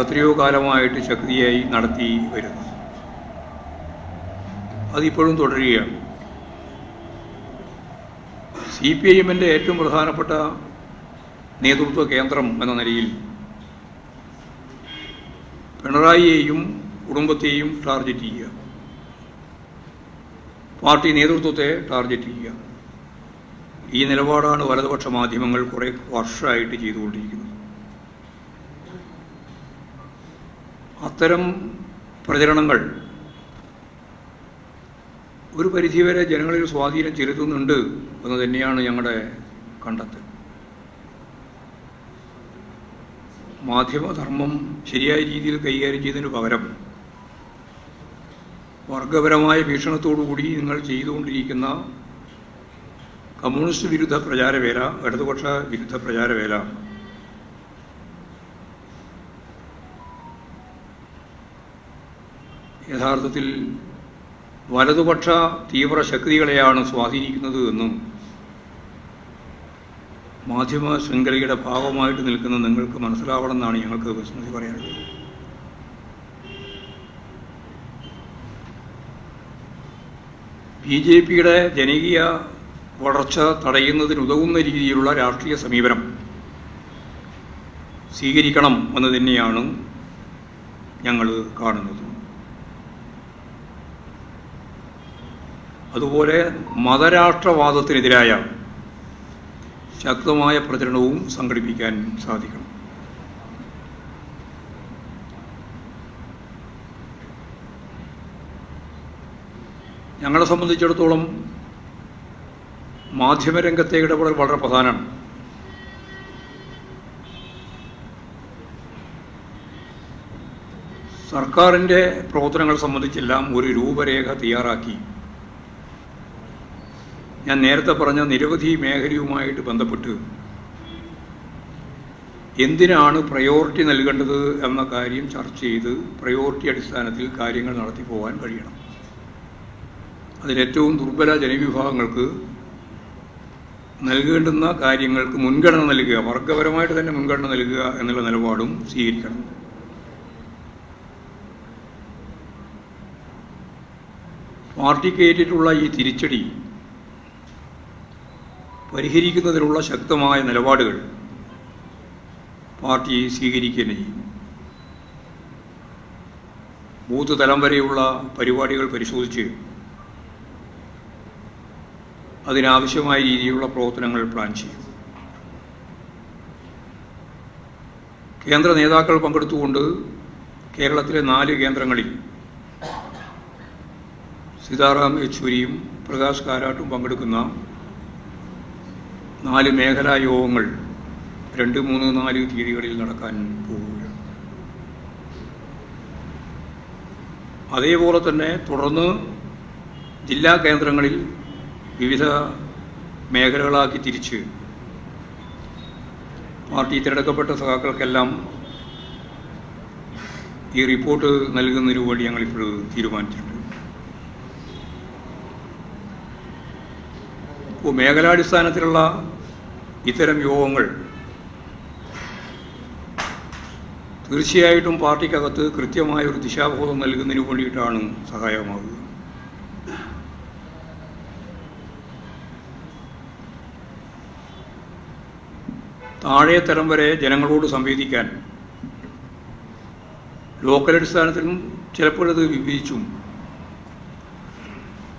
എത്രയോ കാലമായിട്ട് ശക്തിയായി നടത്തി വരുന്നത്. അതിപ്പോഴും തുടരുകയാണ്. CPIMൻ്റെ ഏറ്റവും പ്രധാനപ്പെട്ട നേതൃത്വ കേന്ദ്രം എന്ന നിലയിൽ പിണറായിയെയും കുടുംബത്തെയും ടാർഗറ്റ് ചെയ്യുക, പാർട്ടി നേതൃത്വത്തെ ടാർഗറ്റ് ചെയ്യുക, ഈ നിലപാടാണ് വലതുപക്ഷ മാധ്യമങ്ങൾ കുറേ വർഷമായിട്ട് ചെയ്തുകൊണ്ടിരിക്കുന്നത്. അത്തരം പ്രചരണങ്ങൾ ഒരു പരിധിവരെ ജനങ്ങളിൽ സ്വാധീനം ചെലുത്തുന്നുണ്ട് എന്ന് തന്നെയാണ് ഞങ്ങളുടെ കണ്ടെത്തൽ. മാധ്യമധർമ്മം ശരിയായ രീതിയിൽ കൈകാര്യം ചെയ്തതിന് പകരം വർഗപരമായ വീക്ഷണത്തോടുകൂടി നിങ്ങൾ ചെയ്തുകൊണ്ടിരിക്കുന്ന കമ്മ്യൂണിസ്റ്റ് വിരുദ്ധ പ്രചാരവേല, ഇടതുപക്ഷ വിരുദ്ധ പ്രചാരവേല യഥാർത്ഥത്തിൽ വലതുപക്ഷ തീവ്ര ശക്തികളെയാണ് സ്വാധീനിക്കുന്നത് എന്നും മാധ്യമ ശൃംഖലയുടെ ഭാഗമായിട്ട് നിൽക്കുന്ന നിങ്ങൾക്ക് മനസ്സിലാവണമെന്നാണ് ഞങ്ങൾക്ക് ബിസിനസ് പറയാനുള്ളത്. BJPയുടെ ജനകീയ വളർച്ച തടയുന്നതിനുതകുന്ന രീതിയിലുള്ള രാഷ്ട്രീയ സമീപനം സ്വീകരിക്കണം എന്ന് തന്നെയാണ് ഞങ്ങൾ കാണുന്നത്. അതുപോലെ മതരാഷ്ട്രവാദത്തിനെതിരായ ശക്തമായ പ്രചരണവും സംഘടിപ്പിക്കാൻ സാധിക്കണം. ഞങ്ങളെ സംബന്ധിച്ചിടത്തോളം മാധ്യമരംഗത്തെ ഇടപെടൽ വളരെ പ്രധാനമാണ്. സർക്കാരിൻ്റെ പ്രവർത്തനങ്ങൾ സംബന്ധിച്ചെല്ലാം ഒരു രൂപരേഖ തയ്യാറാക്കി ഞാൻ നേരത്തെ പറഞ്ഞ നിരവധി മേഖലയുമായിട്ട് ബന്ധപ്പെട്ട് എന്തിനാണ് പ്രയോറിറ്റി നൽകേണ്ടത് എന്ന കാര്യം ചർച്ച ചെയ്ത് പ്രയോറിറ്റി അടിസ്ഥാനത്തിൽ കാര്യങ്ങൾ നടത്തി പോകാൻ കഴിയണം. അതിലേറ്റവും ദുർബല ജനവിഭാഗങ്ങൾക്ക് നൽകേണ്ടുന്ന കാര്യങ്ങൾക്ക് മുൻഗണന നൽകുക, വർഗപരമായിട്ട് തന്നെ മുൻഗണന നൽകുക എന്നുള്ള നിലപാടും സ്വീകരിക്കണം. പാർട്ടിക്ക് ഏറ്റിട്ടുള്ള ഈ തിരിച്ചടി പരിഹരിക്കുന്നതിനുള്ള ശക്തമായ നിലപാടുകൾ പാർട്ടി സ്വീകരിക്കുക ചെയ്യും. ബൂത്ത് തലം വരെയുള്ള പരിപാടികൾ പരിശോധിച്ച് അതിനാവശ്യമായ രീതിയിലുള്ള പ്രവർത്തനങ്ങൾ പ്ലാൻ ചെയ്യും. കേന്ദ്ര നേതാക്കൾ പങ്കെടുത്തുകൊണ്ട് കേരളത്തിലെ 4 കേന്ദ്രങ്ങളിൽ സീതാറാം യെച്ചൂരിയും പ്രകാശ് കാരാട്ടും പങ്കെടുക്കുന്ന 4 മേഖലാ യോഗങ്ങൾ 2, 3, 4 തീയതികളിൽ നടക്കാൻ പോവുകയാണ്. അതേപോലെ തന്നെ തുടർന്ന് ജില്ലാ കേന്ദ്രങ്ങളിൽ വിവിധ മേഖലകളാക്കി തിരിച്ച് പാർട്ടി തിരഞ്ഞെടുക്കപ്പെട്ട സഖാക്കൾക്കെല്ലാം ഈ റിപ്പോർട്ട് നൽകുന്നതിനു വേണ്ടി ഞങ്ങളിപ്പോൾ തീരുമാനിച്ചിട്ടുണ്ട്. ഇപ്പോൾ മേഖലാടിസ്ഥാനത്തിലുള്ള ഇത്തരം യോഗങ്ങൾ തീർച്ചയായിട്ടും പാർട്ടിക്കകത്ത് കൃത്യമായ ഒരു ദിശാബോധം നൽകുന്നതിന് വേണ്ടിയിട്ടാണ് സഹായകമാകുക. താഴെ തരം വരെ ജനങ്ങളോട് സംവേദിക്കാൻ ലോക്കൽ അടിസ്ഥാനത്തിലും ചിലപ്പോഴത് വിഭജിച്ചും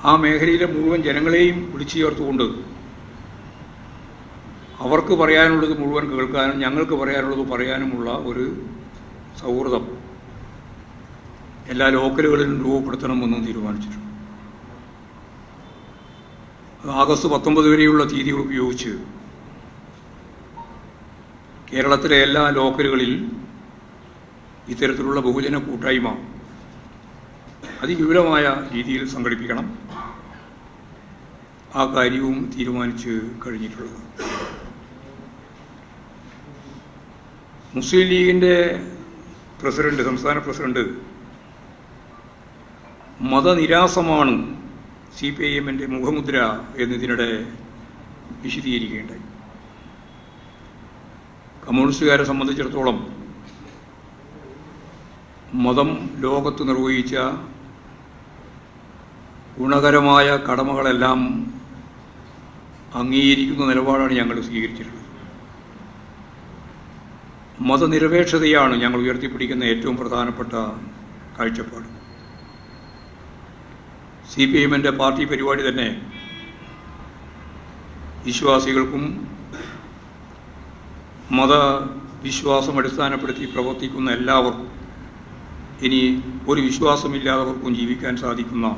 ആ മേഖലയിലെ മുഴുവൻ ജനങ്ങളെയും വിളിച്ചു ചേർത്തുകൊണ്ട് അവർക്ക് പറയാനുള്ളത് മുഴുവൻ കേൾക്കാനും ഞങ്ങൾക്ക് പറയാനുള്ളത് പറയാനുമുള്ള ഒരു സൗഹൃദം എല്ലാ ലോക്കലുകളിലും രൂപപ്പെടുത്തണമെന്നും തീരുമാനിച്ചിട്ടുണ്ട്. ആഗസ്റ്റ് 19 വരെയുള്ള തീയതികൾ ഉപയോഗിച്ച് കേരളത്തിലെ എല്ലാ ലോക്കലുകളിൽ ഇത്തരത്തിലുള്ള ബഹുജന കൂട്ടായ്മ അതിവിപുലമായ രീതിയിൽ സംഘടിപ്പിക്കണം. ആ കാര്യവും തീരുമാനിച്ച് കഴിഞ്ഞിട്ടുള്ളത്. മുസ്ലിം ലീഗിൻ്റെ പ്രസിഡന്റ്, സംസ്ഥാന പ്രസിഡന്റ് മതനിരാസമാണ് CPIM-ൻ്റെ മുഖമുദ്ര എന്നതിനിടെ വിശദീകരിക്കുകയുണ്ടായി. കമ്മ്യൂണിസ്റ്റുകാരെ സംബന്ധിച്ചിടത്തോളം മതം ലോകത്ത് നിർവഹിച്ച ഗുണകരമായ കടമകളെല്ലാം അംഗീകരിക്കുന്ന നിലപാടാണ് ഞങ്ങൾ സ്വീകരിച്ചിട്ടുള്ളത്. മതനിരപേക്ഷതയാണ് ഞങ്ങൾ ഉയർത്തിപ്പിടിക്കുന്ന ഏറ്റവും പ്രധാനപ്പെട്ട കാഴ്ചപ്പാട്. CPIM-ൻ്റെ പാർട്ടി പരിപാടി തന്നെ വിശ്വാസികൾക്കും മതവിശ്വാസം അടിസ്ഥാനപ്പെടുത്തി പ്രവർത്തിക്കുന്ന എല്ലാവർക്കും, ഇനി ഒരു വിശ്വാസമില്ലാത്തവർക്കും ജീവിക്കാൻ സാധിക്കുന്ന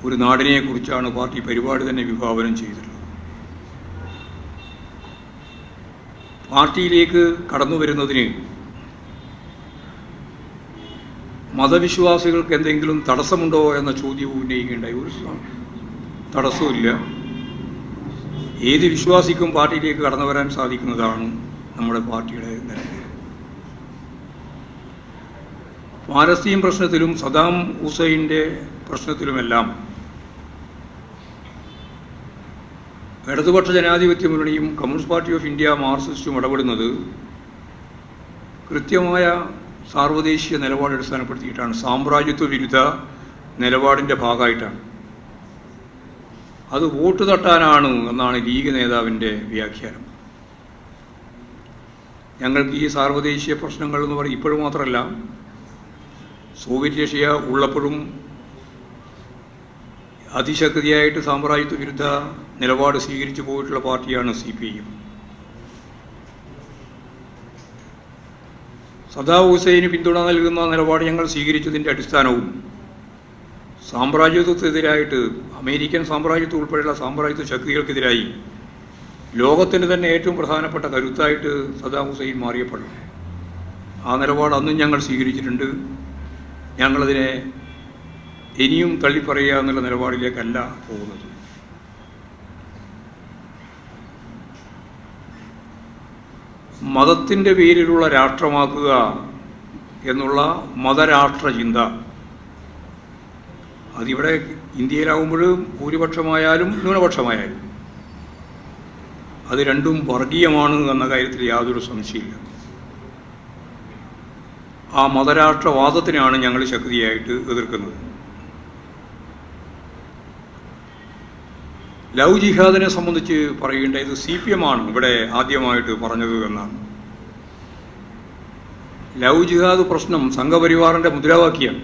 ഒരു നാടിനെക്കുറിച്ചാണ് പാർട്ടി പരിപാടി തന്നെ വിഭാവനം ചെയ്തിട്ടുള്ളത്. പാർട്ടിയിലേക്ക് കടന്നു വരുന്നതിന് മതവിശ്വാസികൾക്ക് എന്തെങ്കിലും തടസ്സമുണ്ടോ എന്ന ചോദ്യവും ഉന്നയിക്കേണ്ടായി. ഒരു തടസ്സവുമില്ല. ഏത് വിശ്വാസിക്കും പാർട്ടിയിലേക്ക് കടന്നു വരാൻ സാധിക്കുന്നതാണ് നമ്മുടെ പാർട്ടിയുടെ നിലനിൽപ്പ്. പാലസ്തീൻ പ്രശ്നത്തിലും സദാം ഹുസൈൻ്റെ പ്രശ്നത്തിലുമെല്ലാം ഇടതുപക്ഷ ജനാധിപത്യ മുന്നണിയും കമ്മ്യൂണിസ്റ്റ് പാർട്ടി ഓഫ് ഇന്ത്യ മാർക്സിസ്റ്റും ഇടപെടുന്നത് കൃത്യമായ സാർവദേശീയ നിലപാട് അടിസ്ഥാനപ്പെടുത്തിയിട്ടാണ്, സാമ്രാജ്യത്വ വിരുദ്ധ നിലപാടിൻ്റെ ഭാഗമായിട്ടാണ്. അത് വോട്ട് തട്ടാനാണ് എന്നാണ് ലീഗ് നേതാവിൻ്റെ വ്യാഖ്യാനം. ഞങ്ങൾക്ക് ഈ സാർവദേശീയ പ്രശ്നങ്ങൾ എന്ന് പറയും ഇപ്പോഴും മാത്രമല്ല, സോവിയറ്റ് റഷ്യ ഉള്ളപ്പോഴും അതിശക്തിയായിട്ട് സാമ്രാജ്യത്വ വിരുദ്ധ നിലപാട് സ്വീകരിച്ചു പോയിട്ടുള്ള പാർട്ടിയാണ് CPIM. സദ്ദാം ഹുസൈന് പിന്തുണ നൽകുന്ന നിലപാട് ഞങ്ങൾ സ്വീകരിച്ചതിൻ്റെ അടിസ്ഥാനവും സാമ്രാജ്യത്വത്തിനെതിരായിട്ട്, അമേരിക്കൻ സാമ്രാജ്യത്വം ഉൾപ്പെടെയുള്ള സാമ്രാജ്യത്വ ശക്തികൾക്കെതിരായി ലോകത്തിൻ്റെ തന്നെ ഏറ്റവും പ്രധാനപ്പെട്ട കരുത്തായിട്ട് സദ്ദാം ഹുസൈൻ മാറിയപ്പോൾ ആ നിലപാട് അന്നും ഞങ്ങൾ സ്വീകരിച്ചിട്ടുണ്ട്. ഞങ്ങളതിനെ ഇനിയും തള്ളിപ്പറയുക എന്നുള്ള നിലപാടിലേക്കല്ല പോകുന്നത്. മതത്തിൻ്റെ പേരിലുള്ള രാഷ്ട്രമാക്കുക എന്നുള്ള മതരാഷ്ട്ര ചിന്ത അതിവിടെ ഇന്ത്യയിലാവുമ്പോൾ ഭൂരിപക്ഷമായാലും ന്യൂനപക്ഷമായാലും അത് രണ്ടും വർഗീയമാണ് എന്ന കാര്യത്തിൽ യാതൊരു സംശയമില്ല. ആ മതരാഷ്ട്രവാദത്തിനാണ് ഞങ്ങൾ ശക്തിയായിട്ട് എതിർക്കുന്നത്. ലവ് ജിഹാദിനെ സംബന്ധിച്ച് പറയേണ്ടത് CPM ആണ് ഇവിടെ ആദ്യമായിട്ട് പറഞ്ഞത് എന്നാണ്. ലവ് ജിഹാദ് പ്രശ്നം സംഘപരിവാറിൻ്റെ മുദ്രാവാക്യമാണ്.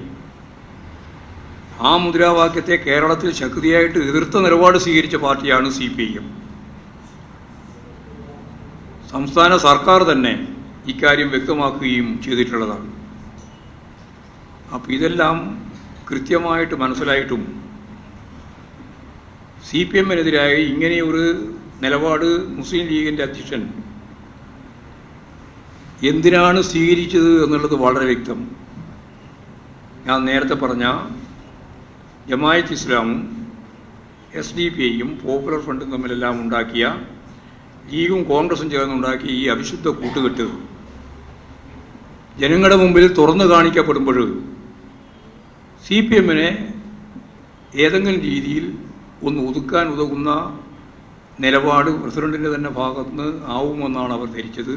ആ മുദ്രാവാക്യത്തെ കേരളത്തിൽ ശക്തിയായിട്ട് എതിർത്ത നിലപാട് സ്വീകരിച്ച പാർട്ടിയാണ് CPIM. സംസ്ഥാന സർക്കാർ തന്നെ ഇക്കാര്യം വ്യക്തമാക്കുകയും ചെയ്തിട്ടുള്ളതാണ്. അപ്പോൾ ഇതെല്ലാം കൃത്യമായിട്ട് മനസ്സിലായിട്ടും CPM-നെതിരായി ഇങ്ങനെയൊരു നിലപാട് മുസ്ലിം ലീഗിൻ്റെ അധ്യക്ഷൻ എന്തിനാണ് സ്വീകരിച്ചത് എന്നുള്ളത് വളരെ വ്യക്തം. ഞാൻ നേരത്തെ പറഞ്ഞ ജമാഅത്ത് ഇസ്ലാമും SDP-യും പോപ്പുലർ ഫ്രണ്ടും തമ്മിലെല്ലാം ഉണ്ടാക്കിയ, ലീഗും കോൺഗ്രസും ചേർന്നുണ്ടാക്കിയ ഈ അവിശുദ്ധ കൂട്ടുകെട്ട് ജനങ്ങളുടെ മുമ്പിൽ തുറന്നു കാണിക്കപ്പെടുമ്പോൾ CPM-നെ ഏതെങ്കിലും രീതിയിൽ ഒന്ന് ഒതുക്കാൻ ഉതകുന്ന നിലപാട് പ്രസിഡന്റിൻ്റെ തന്നെ ഭാഗത്തുനിന്ന് ആവുമെന്നാണ് അവർ ധരിച്ചത്.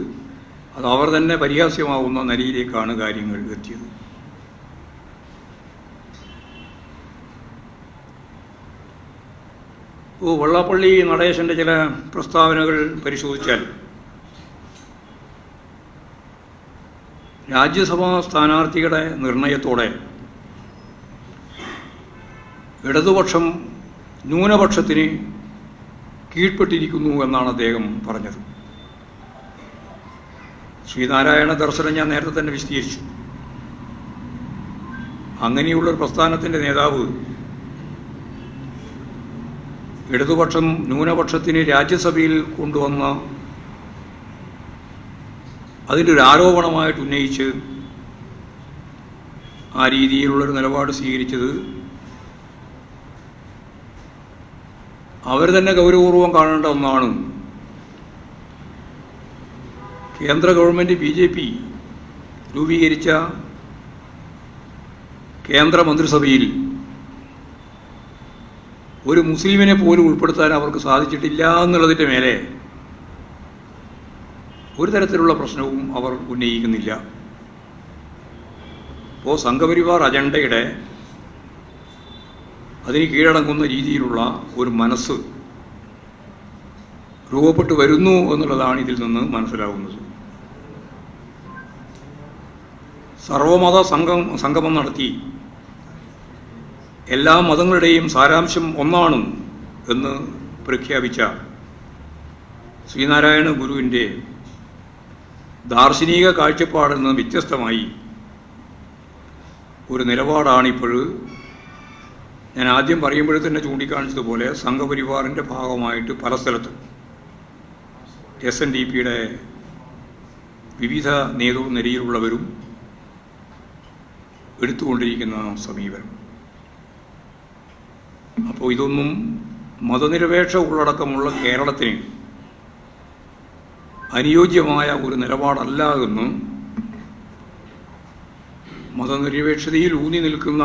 അത് അവർ തന്നെ പരിഹാസ്യമാവുന്ന നിലയിലേക്കാണ് കാര്യങ്ങൾ എത്തിയത്. വെള്ളാപ്പള്ളി നടേശൻ്റെ ചില പ്രസ്താവനകൾ പരിശോധിച്ചാൽ രാജ്യസഭാ സ്ഥാനാർത്ഥികളുടെ നിർണയത്തോടെ ഇടതുപക്ഷം ന്യൂനപക്ഷത്തിന് കീഴ്പ്പെട്ടിരിക്കുന്നു എന്നാണ് അദ്ദേഹം പറഞ്ഞത്. ശ്രീനാരായണ ദർശനം ഞാൻ നേരത്തെ തന്നെ വിശദീകരിച്ചു. അങ്ങനെയുള്ളൊരു പ്രസ്ഥാനത്തിൻ്റെ നേതാവ് ഇടതുപക്ഷം ന്യൂനപക്ഷത്തിന് രാജ്യസഭയിൽ കൊണ്ടുവന്ന അതിൻ്റെ ഒരു ആരോപണമായിട്ട് ഉന്നയിച്ച് ആ രീതിയിലുള്ളൊരു നിലപാട് സ്വീകരിച്ചത് അവർ തന്നെ ഗൗരവപൂർവ്വം കാണേണ്ട ഒന്നാണ്. കേന്ദ്ര ഗവൺമെൻറ് BJP രൂപീകരിച്ച കേന്ദ്ര മന്ത്രിസഭയിൽ ഒരു മുസ്ലിമിനെ പോലും ഉൾപ്പെടുത്താൻ അവർക്ക് സാധിച്ചിട്ടില്ല എന്നുള്ളതിൻ്റെ മേലെ ഒരു തരത്തിലുള്ള പ്രശ്നവും അവർ ഉന്നയിക്കുന്നില്ല. അപ്പോൾ സംഘപരിവാർ അജണ്ടയുടെ അതിന് കീഴടങ്ങുന്ന രീതിയിലുള്ള ഒരു മനസ്സ് രൂപപ്പെട്ടു വരുന്നു എന്നുള്ളതാണ് ഇതിൽ നിന്ന് മനസ്സിലാവുന്നത്. സർവമത സംഗമം നടത്തി എല്ലാ മതങ്ങളുടെയും സാരാംശം ഒന്നാണ് എന്ന് പ്രഖ്യാപിച്ച ശ്രീനാരായണ ഗുരുവിൻ്റെ ദാർശനിക കാഴ്ചപ്പാടിൽ നിന്ന് വ്യത്യസ്തമായി ഒരു നിലപാടാണിപ്പോൾ ഞാൻ ആദ്യം പറയുമ്പോഴേ തന്നെ ചൂണ്ടിക്കാണിച്ചതുപോലെ സംഘപരിവാറിൻ്റെ ഭാഗമായിട്ട് പല സ്ഥലത്തും SNDP-യുടെ വിവിധ നേതൃനിരയിലുള്ളവരും എടുത്തുകൊണ്ടിരിക്കുന്ന സമീപനം. അപ്പോൾ ഇതൊന്നും മതനിരപേക്ഷ ഉള്ളടക്കമുള്ള കേരളത്തിന് അനുയോജ്യമായ ഒരു നിലപാടല്ല എന്ന് മതനിരപേക്ഷതയിൽ ഊന്നി നിൽക്കുന്ന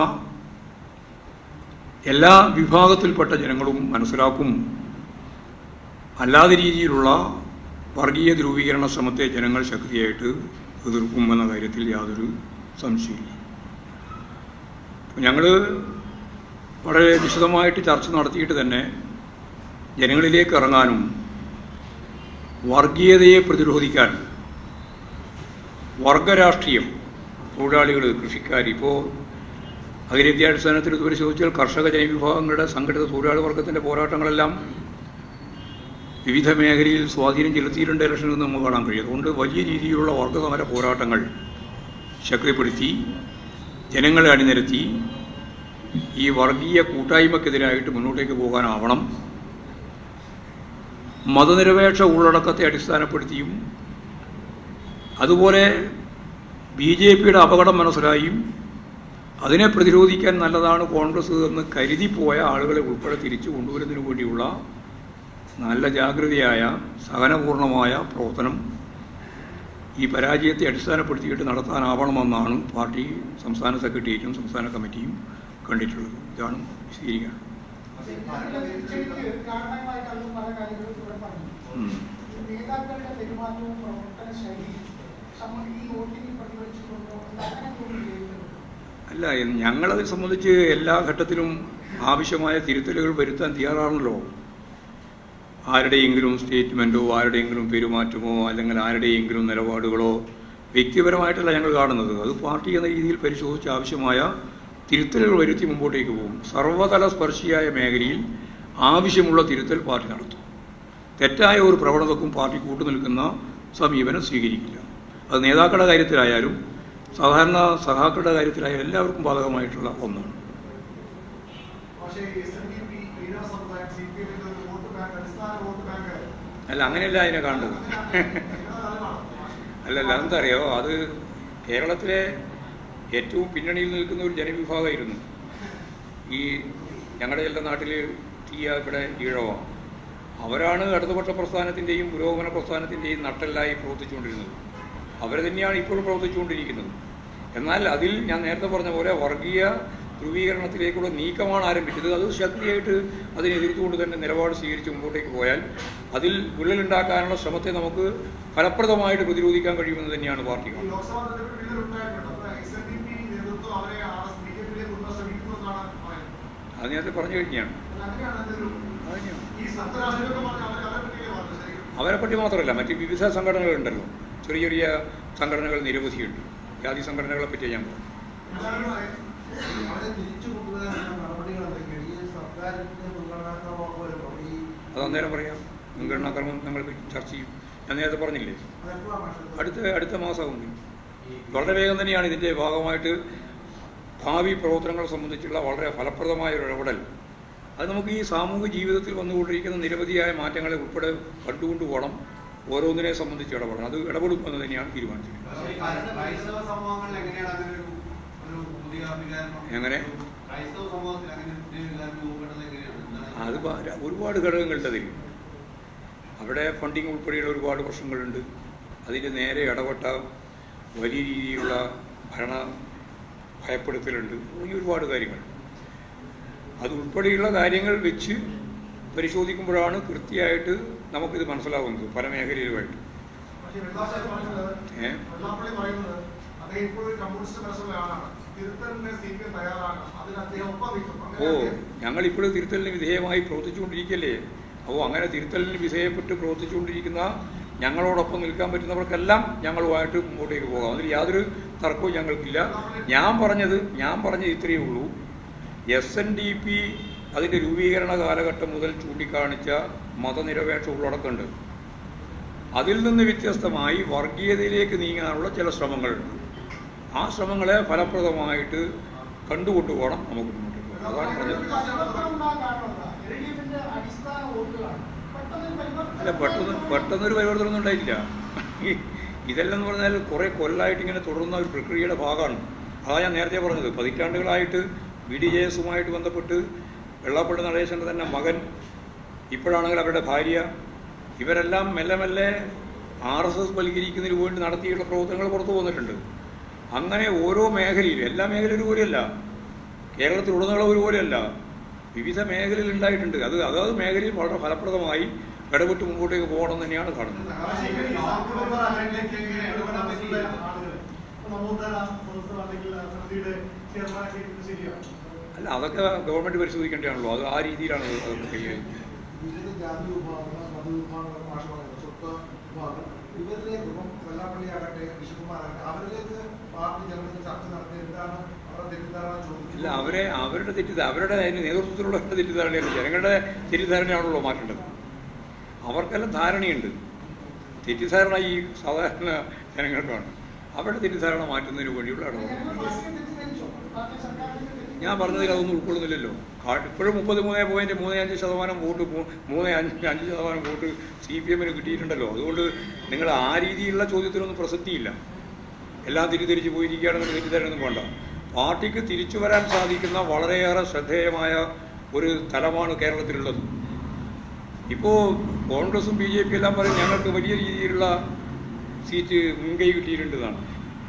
എല്ലാ വിഭാഗത്തിൽപ്പെട്ട ജനങ്ങളും മനസ്സിലാക്കും അല്ലാത്ത രീതിയിലുള്ള വർഗീയ ധ്രുവീകരണ ശ്രമത്തെ ജനങ്ങൾ ശക്തിയായിട്ട് എതിർക്കുമെന്ന കാര്യത്തിൽ യാതൊരു സംശയമില്ല. ഞങ്ങൾ വളരെ വിശദമായിട്ട് ചർച്ച നടത്തിയിട്ട് തന്നെ ജനങ്ങളിലേക്ക് ഇറങ്ങാനും വർഗീയതയെ പ്രതിരോധിക്കാൻ വർഗരാഷ്ട്രീയം, തൊഴിലാളികൾ, കൃഷിക്കാർ, ഇപ്പോൾ അഖിലേന്ത്യാടിസ്ഥാനത്തിൽ ഇതുവരെ ചോദിച്ചാൽ കർഷക ജനവിഭാഗങ്ങളുടെ സംഘടിത തൊഴിലാളി വർഗത്തിൻ്റെ പോരാട്ടങ്ങളെല്ലാം വിവിധ മേഖലയിൽ സ്വാധീനം ചെലുത്തിയിട്ടുണ്ട് ഇലക്ഷനിൽ നിന്ന് നമുക്ക് കാണാൻ കഴിയും. അതുകൊണ്ട് വലിയ രീതിയിലുള്ള വർഗസമര പോരാട്ടങ്ങൾ ശക്തിപ്പെടുത്തി ജനങ്ങളെ അണിനിരത്തി ഈ വർഗീയ കൂട്ടായ്മക്കെതിരായിട്ട് മുന്നോട്ടേക്ക് പോകാനാവണം. മതനിരപേക്ഷ ഉള്ളടക്കത്തെ അടിസ്ഥാനപ്പെടുത്തിയും അതുപോലെ BJPയുടെ അപകടം മനസ്സിലായും അതിനെ പ്രതിരോധിക്കാൻ നല്ലതാണ് കോൺഗ്രസ് എന്ന് കരുതിപ്പോയ ആളുകളെ ഉൾപ്പെടെ തിരിച്ചു കൊണ്ടുവരുന്നതിന് വേണ്ടിയുള്ള നല്ല ജാഗ്രതയായ സഹനപൂർണമായ പ്രവർത്തനം ഈ പരാജയത്തെ അടിസ്ഥാനപ്പെടുത്തിയിട്ട് നടത്താനാവണമെന്നാണ് പാർട്ടി സംസ്ഥാന സെക്രട്ടേറിയറ്റും സംസ്ഥാന കമ്മിറ്റിയും കണ്ടിട്ടുള്ളത്. ഇതാണ് വിശദീകരിക്കാൻ. അല്ല, ഞങ്ങളതിനെ സംബന്ധിച്ച് എല്ലാ ഘട്ടത്തിലും ആവശ്യമായ തിരുത്തലുകൾ വരുത്താൻ തയ്യാറാണല്ലോ. ആരുടെയെങ്കിലും സ്റ്റേറ്റ്മെൻറ്റോ ആരുടെയെങ്കിലും പെരുമാറ്റമോ അല്ലെങ്കിൽ ആരുടെയെങ്കിലും നിലപാടുകളോ വ്യക്തിപരമായിട്ടല്ല ഞങ്ങൾ കാണുന്നത്. അത് പാർട്ടി എന്ന രീതിയിൽ പരിശോധിച്ച് ആവശ്യമായ തിരുത്തലുകൾ വരുത്തി മുമ്പോട്ടേക്ക് പോകും. സർവ്വതല സ്പർശിയായ മേഖലയിൽ ആവശ്യമുള്ള തിരുത്തൽ പാർട്ടി നടത്തും. തെറ്റായ ഒരു പ്രവണതക്കും പാർട്ടി കൂട്ടുനിൽക്കുന്ന സമീപനം സ്വീകരിക്കില്ല. അത് നേതാക്കളുടെ കാര്യത്തിലായാലും സാധാരണ സഖാക്കളുടെ കാര്യത്തിലായാലും എല്ലാവർക്കും ബാധകമായിട്ടുള്ള ഒന്നാണ്. അല്ല, അങ്ങനെയല്ല അതിനെ കാണുന്നത്. അല്ലല്ല, എന്താ അറിയോ, അത് കേരളത്തിലെ ഏറ്റവും പിന്നണിയിൽ നിൽക്കുന്ന ഒരു ജനവിഭാഗമായിരുന്നു ഈ ഞങ്ങളുടെ എല്ലാ നാട്ടിൽ ഇവിടെ ഈഴവ. അവരാണ് ഇടതുപക്ഷ പ്രസ്ഥാനത്തിൻ്റെയും പുരോഗമന പ്രസ്ഥാനത്തിൻ്റെയും നട്ടെല്ലായി പ്രവർത്തിച്ചുകൊണ്ടിരുന്നത്. അവർ തന്നെയാണ് ഇപ്പോഴും പ്രവർത്തിച്ചുകൊണ്ടിരിക്കുന്നത്. എന്നാൽ അതിൽ ഞാൻ നേരത്തെ പറഞ്ഞ പോലെ വർഗീയ ധ്രുവീകരണത്തിലേക്കുള്ള നീക്കമാണ് ആരംഭിച്ചത്. അത് ശക്തിയായിട്ട് അതിനെ എതിർത്തുകൊണ്ട് തന്നെ നിലപാട് സ്വീകരിച്ച് മുമ്പോട്ടേക്ക് പോയാൽ അതിൽ വിള്ളലുണ്ടാക്കാനുള്ള ശ്രമത്തെ നമുക്ക് ഫലപ്രദമായിട്ട് പ്രതിരോധിക്കാൻ കഴിയുമെന്ന് തന്നെയാണ് പാർട്ടി കാണുന്നത്. അത് നേരത്തെ പറഞ്ഞു കഴിഞ്ഞാണ്. അവരെപ്പറ്റി മാത്രമല്ല, മറ്റ് വിവിധ സംഘടനകളുണ്ടല്ലോ, ചെറിയ ചെറിയ സംഘടനകൾ നിരവധിയുണ്ട്. ജാതി സംഘടനകളെ പറ്റി ഞാൻ പറഞ്ഞു. അത് അന്നേരം പറയാം. മുൻഗണനാക്രമം നമ്മൾ ചർച്ച ചെയ്യും. ഞാൻ നേരത്തെ പറഞ്ഞില്ലേ, അടുത്ത മാസമുണ്ട്. വളരെ വേഗം തന്നെയാണ് ഇതിൻ്റെ ഭാഗമായിട്ട് ഭാവി പ്രവർത്തനങ്ങളെ സംബന്ധിച്ചുള്ള വളരെ ഫലപ്രദമായ ഒരു ഇടപെടൽ. അത് നമുക്ക് ഈ സാമൂഹിക ജീവിതത്തിൽ വന്നുകൊണ്ടിരിക്കുന്ന നിരവധിയായ മാറ്റങ്ങളെ ഉൾപ്പെടെ കണ്ടുകൊണ്ടു പോകണം. ഓരോന്നിനെ സംബന്ധിച്ച് ഇടപെടണം. അത് ഇടപെടും എന്ന് തന്നെയാണ് തീരുമാനിച്ചിരിക്കുന്നത്. എങ്ങനെ? അത് ഒരുപാട് ഘടകങ്ങളുണ്ട് അതിൽ. അവിടെ ഫണ്ടിങ് ഉൾപ്പെടെയുള്ള ഒരുപാട് പ്രശ്നങ്ങളുണ്ട്. അതിൽ നേരെ ഇടപെട്ട വലിയ രീതിയിലുള്ള ഭരണ ഭയപ്പെടുത്തലുണ്ട്. തുടങ്ങിയ ഒരുപാട് കാര്യങ്ങൾ. അതുൾപ്പെടെയുള്ള കാര്യങ്ങൾ വെച്ച് പരിശോധിക്കുമ്പോഴാണ് കൃത്യമായിട്ട് നമുക്കിത് മനസ്സിലാവുന്നത് പല മേഖലയിലുമായിട്ട്. ഞങ്ങളിപ്പോഴും തിരുത്തലിന് വിധേയമായി പ്രവർത്തിച്ചുകൊണ്ടിരിക്കുകയല്ലേ. അപ്പോൾ അങ്ങനെ തിരുത്തലിന് വിധേയപ്പെട്ട് പ്രവർത്തിച്ചുകൊണ്ടിരിക്കുന്ന ഞങ്ങളോടൊപ്പം നിൽക്കാൻ പറ്റുന്നവർക്കെല്ലാം ഞങ്ങളുമായിട്ട് മുമ്പോട്ടേക്ക് പോകാം. അതിൽ യാതൊരു തർക്കവും ഞങ്ങൾക്കില്ല. ഞാൻ പറഞ്ഞത് ഇത്രയേ ഉള്ളൂ. SNDP അതിൻ്റെ രൂപീകരണ കാലഘട്ടം മുതൽ ചൂണ്ടിക്കാണിച്ച മതനിരപേക്ഷ ഉള്ളടക്കമുണ്ട്. അതിൽ നിന്ന് വ്യത്യസ്തമായി വർഗീയതയിലേക്ക് നീങ്ങാനുള്ള ചില ശ്രമങ്ങളുണ്ട്. ആ ശ്രമങ്ങളെ ഫലപ്രദമായിട്ട് കണ്ടുകൊണ്ടുപോകണം നമുക്ക് മുന്നോട്ട് പോകാം. അതാണ് പറഞ്ഞത്. അല്ല, പെട്ടെന്നൊരു പരിവർത്തനമൊന്നും ഉണ്ടായിട്ടില്ല. ഇതെല്ലാം എന്ന് പറഞ്ഞാൽ കുറേ കൊല്ലമായിട്ട് ഇങ്ങനെ തുടരുന്ന ഒരു പ്രക്രിയയുടെ ഭാഗമാണ്. അതാണ് ഞാൻ നേരത്തെ പറഞ്ഞത്. പതിറ്റാണ്ടുകളായിട്ട് BDJS-ഉമായിട്ട് ബന്ധപ്പെട്ട് വെള്ളാപ്പള്ളി നടേശൻ്റെ തന്നെ മകൻ, ഇപ്പോഴാണെങ്കിൽ അവരുടെ ഭാര്യ, ഇവരെല്ലാം മെല്ലെ മെല്ലെ RSS വൽക്കരിക്കുന്നതിന് വേണ്ടി നടത്തിയിട്ടുള്ള പ്രവർത്തനങ്ങൾ പുറത്തു വന്നിട്ടുണ്ട്. അങ്ങനെ ഓരോ മേഖലയിലും, എല്ലാ മേഖലയും ഒരുപോലെയല്ല, കേരളത്തിലുടനീളം ഒരുപോലെയല്ല, വിവിധ മേഖലയിൽ ഉണ്ടായിട്ടുണ്ട്. അതാത് മേഖലയിൽ വളരെ ഫലപ്രദമായി ഇടപെട്ട് മുമ്പോട്ടേക്ക് പോകണം തന്നെയാണ് കാണുന്നത്. അല്ല, അതൊക്കെ ഗവൺമെന്റ് പരിശോധിക്കേണ്ടതാണല്ലോ. അത് ആ രീതിയിലാണ് അതൊക്കെ കൈകാര്യം. ഇല്ല, അവരുടെ അവരുടെ നേതൃത്വത്തിലുള്ള തെറ്റിദ്ധാരണയല്ല, ജനങ്ങളുടെ തെറ്റിദ്ധാരണയാണല്ലോ മാറ്റേണ്ടത്. അവർക്കെല്ലാം ധാരണയുണ്ട്. തെറ്റിദ്ധാരണ ഈ സാധാരണ ജനങ്ങൾക്കാണ്. അവരുടെ തെറ്റിദ്ധാരണ മാറ്റുന്നതിന് വേണ്ടിയുള്ള ഇടപെടൽ. ഞാൻ പറഞ്ഞതിൽ അതൊന്നും ഉൾക്കൊള്ളുന്നില്ലല്ലോ. ഇപ്പോഴും 33.35% വോട്ട് 3.5% വോട്ട് CPM കിട്ടിയിട്ടുണ്ടല്ലോ. അതുകൊണ്ട് നിങ്ങൾ ആ രീതിയിലുള്ള ചോദ്യത്തിനൊന്നും പ്രസക്തിയില്ല. എല്ലാം തിരിച്ചു പോയിരിക്കുകയാണെന്ന് തെറ്റിദ്ധാരണയൊന്നും വേണ്ട. പാർട്ടിക്ക് തിരിച്ചു വരാൻ സാധിക്കുന്ന വളരെയേറെ ശ്രദ്ധേയമായ ഒരു തലമാണ് കേരളത്തിലുള്ളത്. ഇപ്പോൾ കോൺഗ്രസും BJP എല്ലാം പറയും ഞങ്ങൾക്ക് വലിയ രീതിയിലുള്ള സീറ്റ് മുൻകൈ കിട്ടിയിട്ടുണ്ടെന്നാണ്.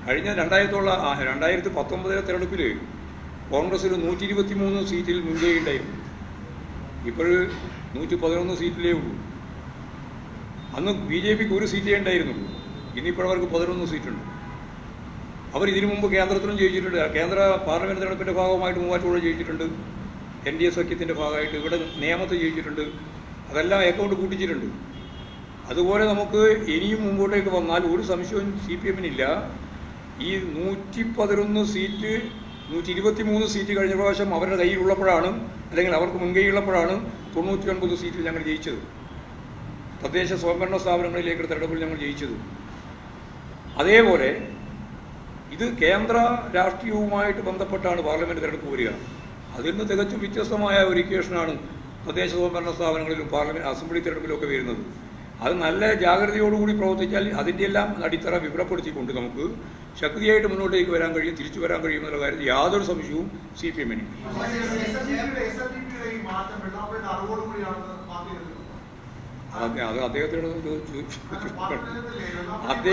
കഴിഞ്ഞ 2019 തെരഞ്ഞെടുപ്പിൽ കോൺഗ്രസിന് 123 സീറ്റിൽ മുൻകൈ ഉണ്ടായിരുന്നു. ഇപ്പോൾ 111 സീറ്റിലേ ഉള്ളൂ. അന്ന് BJPക്ക് ഒരു സീറ്റേ ഉണ്ടായിരുന്നുള്ളൂ. ഇന്നിപ്പോൾ അവർക്ക് 11 സീറ്റുണ്ട്. അവർ ഇതിനു മുമ്പ് കേന്ദ്രത്തിലും ജയിച്ചിട്ടുണ്ട്. കേന്ദ്ര പാർലമെന്റ് തെരഞ്ഞെടുപ്പിൻ്റെ ഭാഗമായിട്ട് മൂവാറ്റുപുഴ ജയിച്ചിട്ടുണ്ട്. NDA സഖ്യത്തിൻ്റെ ഭാഗമായിട്ട് ഇവിടെ നേമത്ത് ജയിച്ചിട്ടുണ്ട്. അതെല്ലാം അക്കൗണ്ട് കൂട്ടിച്ചിട്ടുണ്ട്. അതുപോലെ നമുക്ക് ഇനിയും മുമ്പോട്ടേക്ക് വന്നാൽ ഒരു സംശയവും CPM-നില്ല. ഈ 111 സീറ്റ് 123 സീറ്റ് കഴിഞ്ഞ പ്രാവശ്യം അവരുടെ കയ്യിലുള്ളപ്പോഴാണ്, അല്ലെങ്കിൽ അവർക്ക് മുൻകൈയുള്ളപ്പോഴാണ് 99 സീറ്റിൽ ഞങ്ങൾ ജയിച്ചത്. തദ്ദേശ സ്വയംഭരണ സ്ഥാപനങ്ങളിലേക്ക് തെരഞ്ഞെടുപ്പിൽ ഞങ്ങൾ ജയിച്ചത്. അതേപോലെ ഇത് കേന്ദ്ര രാഷ്ട്രീയവുമായിട്ട് ബന്ധപ്പെട്ടാണ് പാർലമെന്റ് തെരഞ്ഞെടുപ്പ് വരിക. അതിൽ നിന്ന് തികച്ചും വ്യത്യസ്തമായ ഒരു ഇക്വേഷനാണ് തദ്ദേശ സ്വയംഭരണ സ്ഥാപനങ്ങളിലും പാർലമെന്റ് അസംബ്ലി തെരഞ്ഞെടുപ്പിലൊക്കെ വരുന്നത്. അത് നല്ല ജാഗ്രതയോടുകൂടി പ്രവർത്തിച്ചാൽ അതിൻ്റെ എല്ലാം അടിത്തറ വിവരപ്പെടുത്തിക്കൊണ്ട് നമുക്ക് ശക്തിയായിട്ട് മുന്നോട്ടേക്ക് വരാൻ കഴിയും, തിരിച്ചു വരാൻ കഴിയുമെന്നുള്ള കാര്യത്തിൽ യാതൊരു സംശയവും CPM-ന്. അത്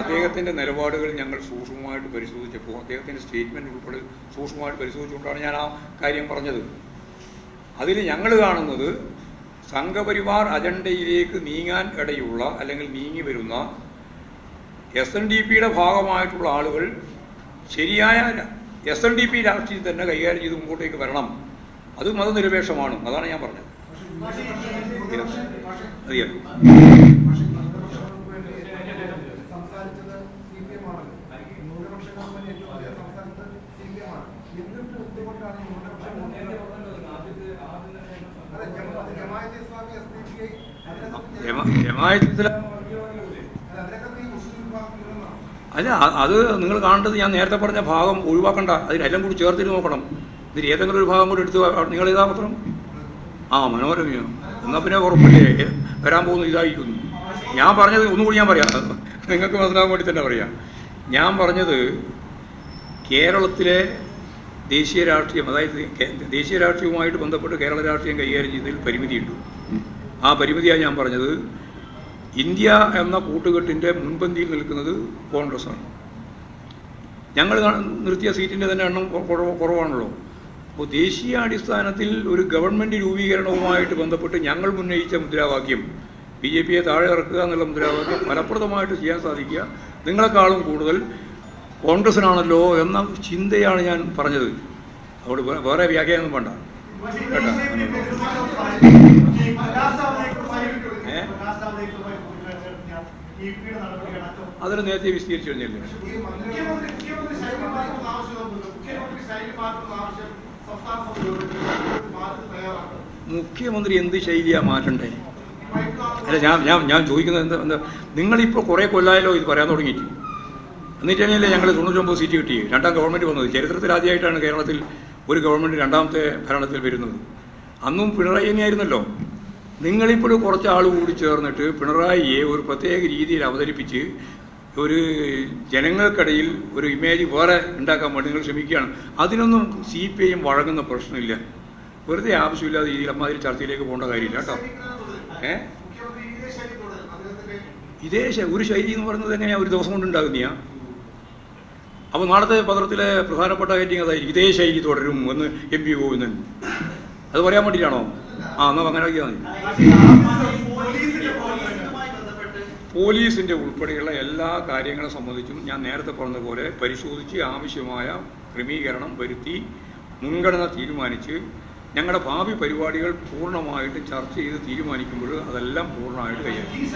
അദ്ദേഹത്തിന്റെ നിലപാടുകൾ ഞങ്ങൾ സൂക്ഷ്മമായിട്ട് പരിശോധിച്ചപ്പോൾ അദ്ദേഹത്തിന്റെ സ്റ്റേറ്റ്മെന്റ് ഉൾപ്പെടെ സൂക്ഷ്മമായിട്ട് പരിശോധിച്ചുകൊണ്ടാണ് ഞാൻ ആ കാര്യം പറഞ്ഞത്. അതിൽ ഞങ്ങൾ കാണുന്നത് സംഘപരിവാർ അജണ്ടയിലേക്ക് നീങ്ങാൻ ഇടയുള്ള അല്ലെങ്കിൽ നീങ്ങി വരുന്ന SNDP-യുടെ ഭാഗമായിട്ടുള്ള ആളുകൾ ശരിയായ SNDP രാഷ്ട്രീയം തന്നെ കൈകാര്യം ചെയ്ത് മുമ്പോട്ടേക്ക് വരണം. അത് മതനിരപേക്ഷമാണ്. അതാണ് ഞാൻ പറഞ്ഞത്. അല്ല, അത് നിങ്ങൾ കാണേണ്ടത് ഞാൻ നേരത്തെ പറഞ്ഞ ഭാഗം ഒഴിവാക്കണ്ട. അതിനെല്ലാം കൂടി ചേർത്തിട്ട് നോക്കണം. ഇതിൽ ഏതെങ്കിലും ഒരു ഭാഗം കൂടി എടുത്ത് നിങ്ങൾ ഇതാ പത്രം മനോരമയോ എന്നാൽ പിന്നെ ഉറപ്പില്ലേ വരാൻ പോകുന്നു ഇതായിരിക്കുന്നു. ഞാൻ പറഞ്ഞത് ഒന്നുകൂടി ഞാൻ പറയാം, നിങ്ങൾക്ക് മനസ്സിലാകാൻ വേണ്ടി തന്നെ പറയാം. ഞാൻ പറഞ്ഞത് കേരളത്തിലെ ദേശീയ രാഷ്ട്രീയം, അതായത് ദേശീയ രാഷ്ട്രീയവുമായിട്ട് ബന്ധപ്പെട്ട് കേരള രാഷ്ട്രീയം കൈകാര്യം ചെയ്യുന്നതിൽ പരിമിതിയുണ്ട്. ആ പരിമിതിയാണ് ഞാൻ പറഞ്ഞത്. ഇന്ത്യ എന്ന കൂട്ടുകെട്ടിൻ്റെ മുൻപന്തിയിൽ നിൽക്കുന്നത് കോൺഗ്രസ്സാണ്. ഞങ്ങൾ നിർത്തിയ സീറ്റിൻ്റെ തന്നെ എണ്ണം കുറവാണല്ലോ. അപ്പോൾ ദേശീയാടിസ്ഥാനത്തിൽ ഒരു ഗവൺമെൻറ് രൂപീകരണവുമായിട്ട് ബന്ധപ്പെട്ട് ഞങ്ങൾ ഉന്നയിച്ച മുദ്രാവാക്യം BJP-യെ താഴെ ഇറക്കുക എന്നുള്ള മുദ്രാവാക്യം ഫലപ്രദമായിട്ട് ചെയ്യാൻ സാധിക്കുക നിങ്ങളെക്കാളും കൂടുതൽ കോൺഗ്രസിനാണല്ലോ എന്ന ചിന്തയാണ് ഞാൻ പറഞ്ഞത്. അവിടെ വേറെ വ്യാഖ്യാനം വേണ്ട കേട്ടോ. അതിന് നേരത്തെ വിശദീകരിച്ചു കഴിഞ്ഞല്ലേ. മുഖ്യമന്ത്രി എന്ത് ശൈലിയാ മാറ്റണ്ടേ? അല്ല, ഞാൻ ചോദിക്കുന്നത് എന്താ, നിങ്ങളിപ്പോൾ കുറേ കൊല്ലായാലോ ഇത് പറയാൻ തുടങ്ങിയിട്ട്. എന്നിട്ട് തന്നെയല്ലേ ഞങ്ങൾ 99 സീറ്റ് കിട്ടി രണ്ടാം ഗവൺമെൻറ് വന്നത്. ചരിത്രത്തിൽ ആദ്യമായിട്ടാണ് കേരളത്തിൽ ഒരു ഗവൺമെൻറ് രണ്ടാമത്തെ ഭരണത്തിൽ വരുന്നത്. അന്നും പിണറായി തന്നെയായിരുന്നല്ലോ. നിങ്ങളിപ്പോഴും കുറച്ച് ആൾ കൂടി ചേർന്നിട്ട് പിണറായിയെ ഒരു പ്രത്യേക രീതിയിൽ അവതരിപ്പിച്ച് ഒരു ജനങ്ങൾക്കിടയിൽ ഒരു ഇമേജ് വേറെ ഉണ്ടാക്കാൻ വേണ്ടി നിങ്ങൾ ശ്രമിക്കുകയാണ്. അതിനൊന്നും CPI വഴങ്ങുന്ന പ്രശ്നമില്ല. വെറുതെ ആവശ്യമില്ലാതെ രീതിയിൽ അമ്മാതിരി ചർച്ചയിലേക്ക് പോകേണ്ട കാര്യമില്ല കേട്ടോ. ഇതേ ഒരു ശൈലി എന്ന് പറയുന്നത് എങ്ങനെയാണ് ഒരു ദിവസം കൊണ്ട് ഉണ്ടാകുന്നയാ? അപ്പോൾ നാളത്തെ പത്രത്തിലെ പ്രധാനപ്പെട്ട ഹെഡിങ് അതായിരിക്കും ഇതേ ശൈലി തുടരും എന്ന് MP ഗോവിന്ദൻ. അത് പറയാൻ വേണ്ടിയിട്ടാണോ? എന്നാൽ അങ്ങനെ ആക്കിയാൽ മതി. പോലീസിൻ്റെ ഉൾപ്പെടെയുള്ള എല്ലാ കാര്യങ്ങളെ സംബന്ധിച്ചും ഞാൻ നേരത്തെ പറഞ്ഞതുപോലെ പരിശോധിച്ച് ആവശ്യമായ ക്രമീകരണം വരുത്തി മുൻഗണന തീരുമാനിച്ച് ഞങ്ങളുടെ ഭാവി പരിപാടികൾ പൂർണ്ണമായിട്ട് ചർച്ച ചെയ്ത് തീരുമാനിക്കുമ്പോൾ അതെല്ലാം പൂർണ്ണമായിട്ട് കൈയാക്കും.